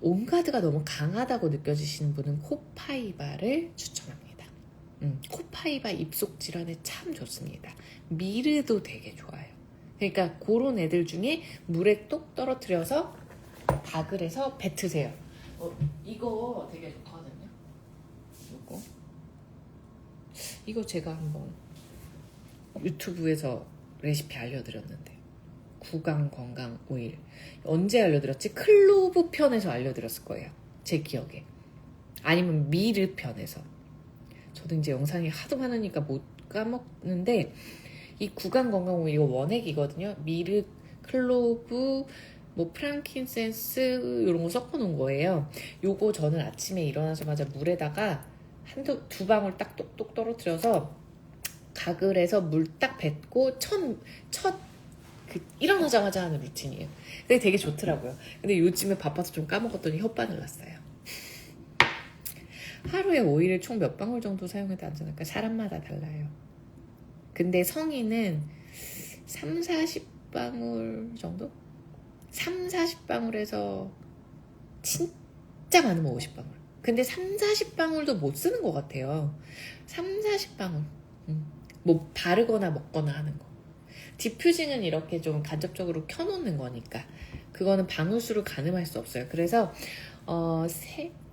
온가드가 너무 강하다고 느껴지시는 분은 코파이바를 추천합니다. 코파이바 입속 질환에 참 좋습니다. 미르도 되게 좋아요. 그러니까 그런 애들 중에 물에 똑 떨어뜨려서 가글해서 뱉으세요. 이거 되게 좋거든요. 이거 제가 한번 유튜브에서 레시피 알려드렸는데. 구강 건강 오일. 언제 알려드렸지? 클로브 편에서 알려드렸을 거예요. 제 기억에. 아니면 미르 편에서. 저도 이제 영상이 하도 많으니까 못 까먹는데, 이 구강 건강 오일 이거 원액이거든요. 미르, 클로브, 뭐 프랑킨센스 이런 거 섞어 놓은 거예요. 요거 저는 아침에 일어나자마자 물에다가 두 방울 딱 똑똑 떨어뜨려서 가글에서 물 딱 뱉고 일어나자마자 하는 루틴이에요. 근데 되게 좋더라고요. 근데 요즘에 바빠서 좀 까먹었더니 혓바늘 났어요. 하루에 오일을 총 몇 방울 정도 사용해도 안전할까? 사람마다 달라요. 근데 성인은 3, 40방울 정도? 3, 40방울에서 진짜 많으면 50방울. 근데 3, 40방울도 못 쓰는 것 같아요. 3, 40방울. 뭐 바르거나 먹거나 하는 거. 디퓨징은 이렇게 좀 간접적으로 켜놓는 거니까 그거는 방울수를 가늠할 수 없어요. 그래서 3,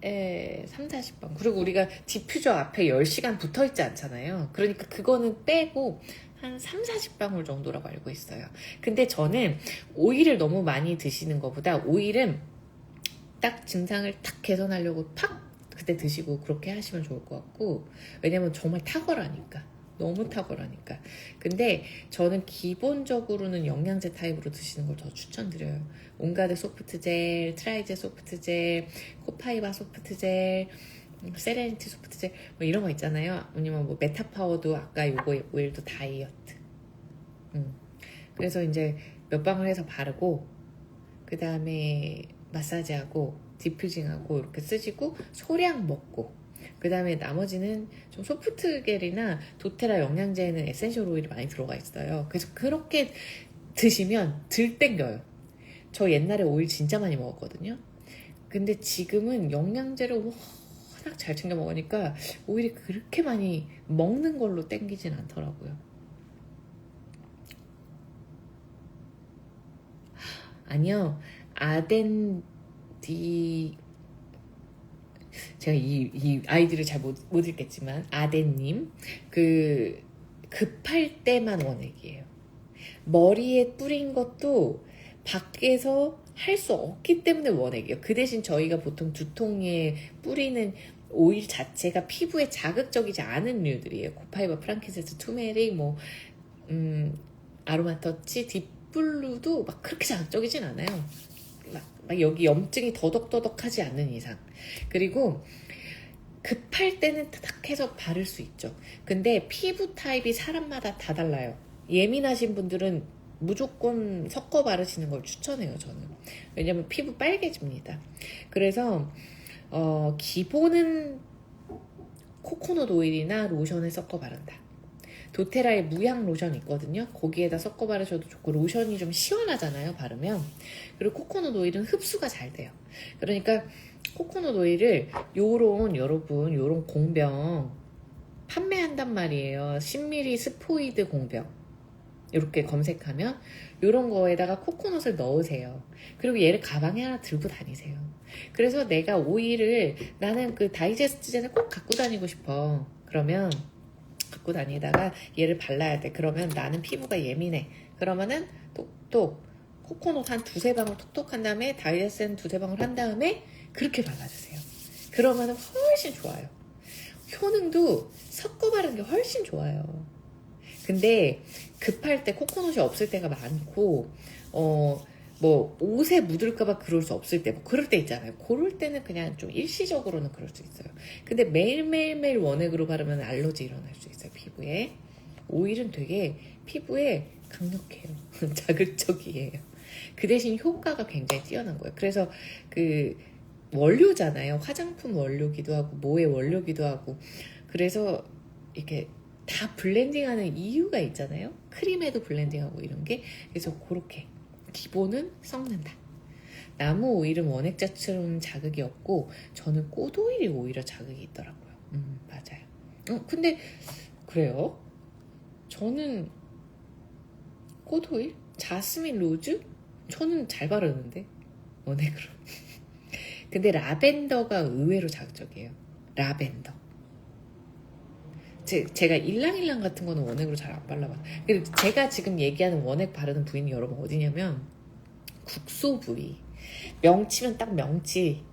40방울. 그리고 우리가 디퓨저 앞에 10시간 붙어있지 않잖아요. 그러니까 그거는 빼고 한 3, 40방울 정도라고 알고 있어요. 근데 저는 오일을 너무 많이 드시는 것보다 오일은 딱 증상을 딱 개선하려고 팍 그때 드시고 그렇게 하시면 좋을 것 같고, 왜냐면 정말 탁월하니까. 너무 탁월하니까. 근데 저는 기본적으로는 영양제 타입으로 드시는 걸 더 추천드려요. 온가드 소프트젤, 트라이제 소프트젤, 코파이바 소프트젤, 세레니티 소프트젤 뭐 이런 거 있잖아요. 아니면 뭐 메타파워도 아까 요거 오일도 다이어트. 그래서 이제 몇 방울 해서 바르고 그 다음에 마사지하고 디퓨징하고 이렇게 쓰시고 소량 먹고 그 다음에 나머지는 좀 소프트겔이나 도테라 영양제에는 에센셜 오일이 많이 들어가 있어요. 그래서 그렇게 드시면 덜 땡겨요. 저 옛날에 오일 진짜 많이 먹었거든요. 근데 지금은 영양제를 워낙 잘 챙겨 먹으니까 오일이 그렇게 많이 먹는 걸로 땡기진 않더라고요. 아니요. 제가 이 아이디를 잘 못 읽겠지만 아덴님 급할 때만 원액이에요. 머리에 뿌린 것도 밖에서 할 수 없기 때문에 원액이에요. 그 대신 저희가 보통 두통에 뿌리는 오일 자체가 피부에 자극적이지 않은 류들이에요. 코파이바, 프랑킨센스, 투메릭, 아로마터치, 딥블루도 막 그렇게 자극적이진 않아요. 막 여기 염증이 더덕더덕하지 않는 이상. 그리고 급할 때는 딱 해서 바를 수 있죠. 근데 피부 타입이 사람마다 다 달라요. 예민하신 분들은 무조건 섞어 바르시는 걸 추천해요, 저는. 왜냐면 피부 빨개집니다. 그래서 기본은 코코넛 오일이나 로션을 섞어 바른다. 도테라의 무향 로션 있거든요. 거기에다 섞어 바르셔도 좋고, 로션이 좀 시원하잖아요, 바르면. 그리고 코코넛 오일은 흡수가 잘 돼요. 그러니까 코코넛 오일을 요런 공병 판매한단 말이에요. 10ml 스포이드 공병. 이렇게 검색하면 요런 거에다가 코코넛을 넣으세요. 그리고 얘를 가방에 하나 들고 다니세요. 그래서 내가 오일을 나는 그 다이제스트제를 꼭 갖고 다니고 싶어. 그러면 갖고 다니다가 얘를 발라야 돼. 그러면 나는 피부가 예민해. 그러면은 톡톡 코코넛 한 두세 방울 톡톡 한 다음에 다이제스트 두세 방울 한 다음에 그렇게 발라주세요. 그러면은 훨씬 좋아요. 효능도 섞어 바르는 게 훨씬 좋아요. 근데 급할 때 코코넛이 없을 때가 많고 뭐 옷에 묻을까봐 그럴 수 없을 때 뭐 그럴 때 있잖아요. 그럴 때는 그냥 좀 일시적으로는 그럴 수 있어요. 근데 매일매일 원액으로 바르면 알러지 일어날 수 있어요. 피부에. 오일은 되게 피부에 강력해요. 자극적이에요. 그 대신 효과가 굉장히 뛰어난 거예요. 그래서 그 원료잖아요. 화장품 원료기도 하고 모의 원료기도 하고, 그래서 이렇게 다 블렌딩하는 이유가 있잖아요. 크림에도 블렌딩하고 이런 게. 그래서 그렇게 기본은 섞는다. 나무 오일은 원액 자체로는 자극이 없고 저는 꽃 오일이 오히려 자극이 있더라고요. 맞아요. 근데 그래요? 저는 꽃 오일? 자스민 로즈? 저는 잘 바르는데 원액으로. 근데 라벤더가 의외로 자극적이에요. 라벤더. 제가 일랑일랑 같은 거는 원액으로 잘 안 발라봐요. 그리고 제가 지금 얘기하는 원액 바르는 부위는 여러분 어디냐면 국소 부위. 명치면 딱 명치.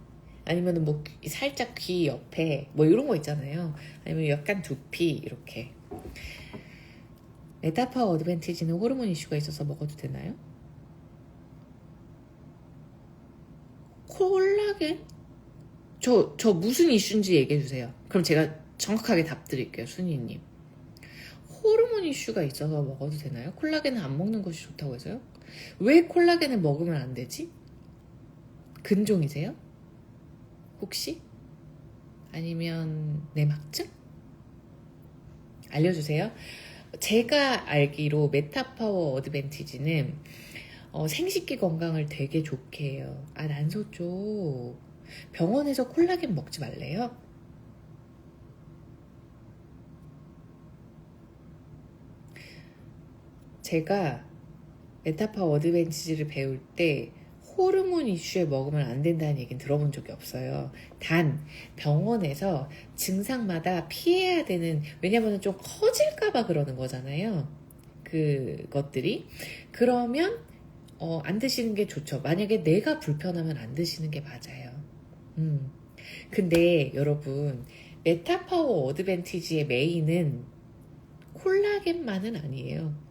아니면 뭐 살짝 귀 옆에 뭐 이런 거 있잖아요. 아니면 약간 두피 이렇게. 메타파워 어드밴티지는 호르몬 이슈가 있어서 먹어도 되나요? 콜라겐? 저 무슨 이슈인지 얘기해 주세요. 그럼 제가 정확하게 답 드릴게요, 순이님. 호르몬 이슈가 있어서 먹어도 되나요? 콜라겐은 안 먹는 것이 좋다고 해서요? 왜 콜라겐을 먹으면 안 되지? 근종이세요? 혹시? 아니면 내막증? 알려주세요. 제가 알기로 메타파워 어드밴티지는 생식기 건강을 되게 좋게 해요. 아, 난소쪽. 병원에서 콜라겐 먹지 말래요? 제가 메타파워 어드밴티지를 배울 때 호르몬 이슈에 먹으면 안 된다는 얘기는 들어본 적이 없어요. 단 병원에서 증상마다 피해야 되는, 왜냐면 좀 커질까봐 그러는 거잖아요. 그것들이. 그러면 안 드시는 게 좋죠. 만약에 내가 불편하면 안 드시는 게 맞아요. 근데 여러분, 메타파워 어드밴티지의 메인은 콜라겐만은 아니에요.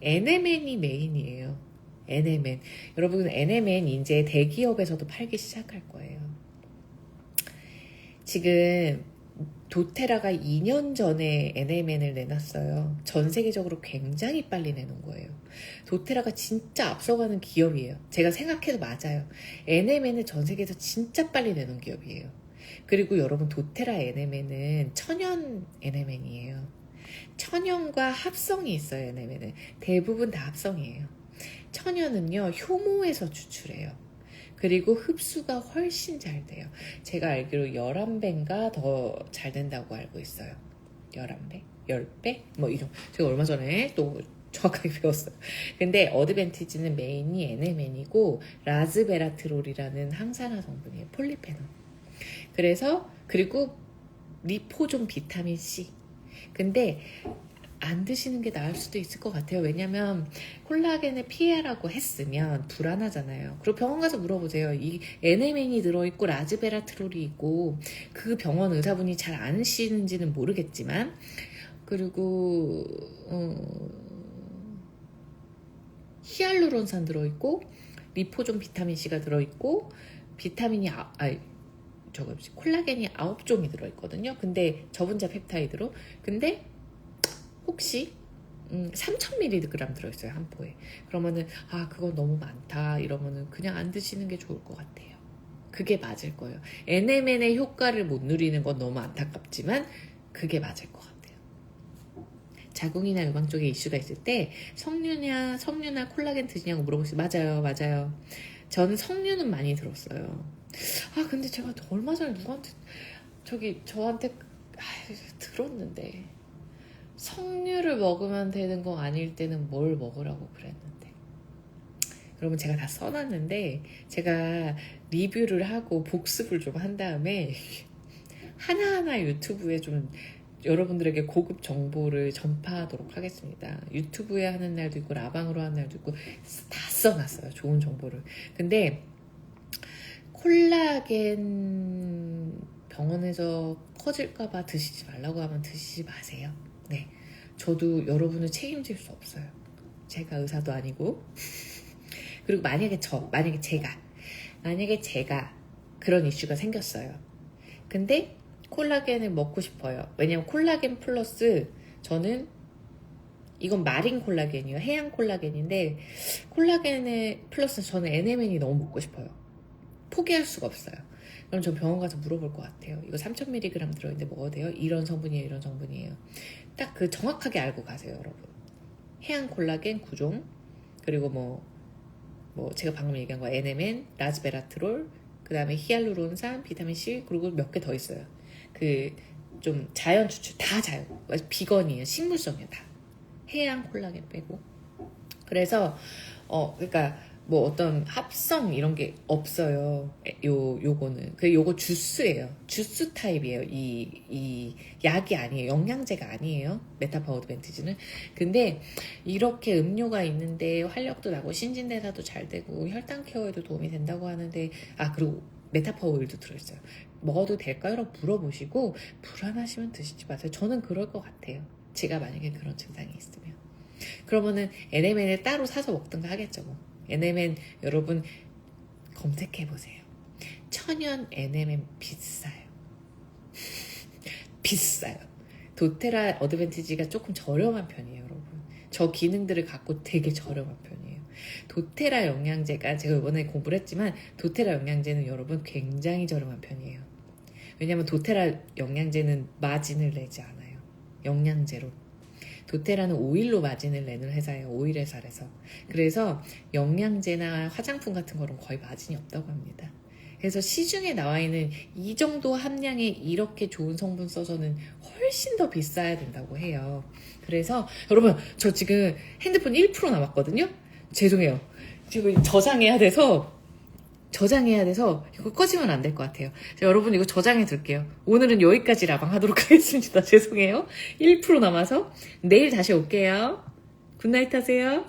NMN이 메인이에요. NMN. 여러분, NMN 이제 대기업에서도 팔기 시작할 거예요. 지금 도테라가 2년 전에 NMN을 내놨어요. 전 세계적으로 굉장히 빨리 내놓은 거예요. 도테라가 진짜 앞서가는 기업이에요. 제가 생각해도 맞아요. NMN을 전 세계에서 진짜 빨리 내놓은 기업이에요. 그리고 여러분, 도테라 NMN은 천연 NMN이에요. 천연과 합성이 있어요. NMN은 대부분 다 합성이에요. 천연은요, 효모에서 추출해요. 그리고 흡수가 훨씬 잘 돼요. 제가 알기로 11배인가 더 잘 된다고 알고 있어요. 11배? 10배? 뭐 이런. 제가 얼마 전에 또 정확하게 배웠어요. 근데 어드밴티지는 메인이 NMN이고 라즈베라트롤이라는 항산화 성분이에요. 폴리페놀. 그래서 그리고 리포존 비타민 C. 근데 안 드시는 게 나을 수도 있을 것 같아요. 왜냐면 콜라겐을 피해라고 했으면 불안하잖아요. 그리고 병원 가서 물어보세요. 이 NMN이 들어있고 라즈베라트롤이 있고, 그 병원 의사분이 잘 아시는지는 모르겠지만, 그리고 히알루론산 들어있고 리포존 비타민C가 들어있고, 비타민이 콜라겐이 9종이 들어있거든요. 근데 저분자 펩타이드로. 근데 혹시 3000mg 들어있어요, 한 포에. 그러면은 그건 너무 많다 이러면은 그냥 안 드시는 게 좋을 것 같아요. 그게 맞을 거예요. NMN의 효과를 못 누리는 건 너무 안타깝지만 그게 맞을 것 같아요. 자궁이나 유방 쪽에 이슈가 있을 때 석류나 콜라겐 드시냐고 물어보시면 맞아요. 저는 석류는 많이 들었어요. 근데 제가 얼마 전에 누구한테 저한테 들었는데, 석류를 먹으면 되는 거 아닐 때는 뭘 먹으라고 그랬는데, 여러분, 제가 다 써놨는데 제가 리뷰를 하고 복습을 좀 한 다음에 하나하나 유튜브에 좀 여러분들에게 고급 정보를 전파하도록 하겠습니다. 유튜브에 하는 날도 있고 라방으로 하는 날도 있고 다 써놨어요, 좋은 정보를. 근데 콜라겐 병원에서 커질까봐 드시지 말라고 하면 드시지 마세요. 네, 저도 여러분을 책임질 수 없어요. 제가 의사도 아니고. 그리고 만약에 제가 그런 이슈가 생겼어요. 근데 콜라겐을 먹고 싶어요. 왜냐면 콜라겐 플러스, 저는 이건 마린 콜라겐이에요. 해양 콜라겐인데, 콜라겐의 플러스 저는 NMN이 너무 먹고 싶어요. 포기할 수가 없어요. 그럼 저 병원 가서 물어볼 것 같아요. 이거 3000mg 들어있는데 먹어도 돼요? 이런 성분이에요. 딱 정확하게 알고 가세요, 여러분. 해양 콜라겐 9종, 그리고 뭐 제가 방금 얘기한 거 NMN, 라즈베라트롤, 그 다음에 히알루론산, 비타민C, 그리고 몇 개 더 있어요. 좀 자연 추출, 다 자연, 비건이에요. 식물성이에요, 다. 해양 콜라겐 빼고. 그래서 그러니까 뭐 어떤 합성 이런 게 없어요. 요거는. 요거 주스예요. 주스 타입이에요. 이 약이 아니에요. 영양제가 아니에요. 메타파 어드밴티지는. 근데 이렇게 음료가 있는데 활력도 나고 신진대사도 잘 되고 혈당 케어에도 도움이 된다고 하는데, 그리고 메타파 오일도 들어있어요. 먹어도 될까요? 라고 물어보시고 불안하시면 드시지 마세요. 저는 그럴 것 같아요. 제가 만약에 그런 증상이 있으면. 그러면은 NMN을 따로 사서 먹든가 하겠죠. 뭐. NMN 여러분 검색해보세요. 천연 NMN 비싸요. 비싸요. 도테라 어드밴티지가 조금 저렴한 편이에요, 여러분. 저 기능들을 갖고 되게 저렴한 편이에요. 도테라 영양제가 제가 이번에 공부를 했지만 도테라 영양제는 여러분 굉장히 저렴한 편이에요. 왜냐하면 도테라 영양제는 마진을 내지 않아요. 영양제로. 도테라는 오일로 마진을 내는 회사예요. 오일 회사라서. 그래서 영양제나 화장품 같은 거는 거의 마진이 없다고 합니다. 그래서 시중에 나와 있는 이 정도 함량의 이렇게 좋은 성분 써서는 훨씬 더 비싸야 된다고 해요. 그래서 여러분 저 지금 핸드폰 1% 남았거든요. 죄송해요. 지금 저장해야 돼서 이거 꺼지면 안 될 것 같아요. 자, 여러분 이거 저장해 둘게요. 오늘은 여기까지 라방 하도록 하겠습니다. 죄송해요. 1% 남아서 내일 다시 올게요. 굿나잇 하세요.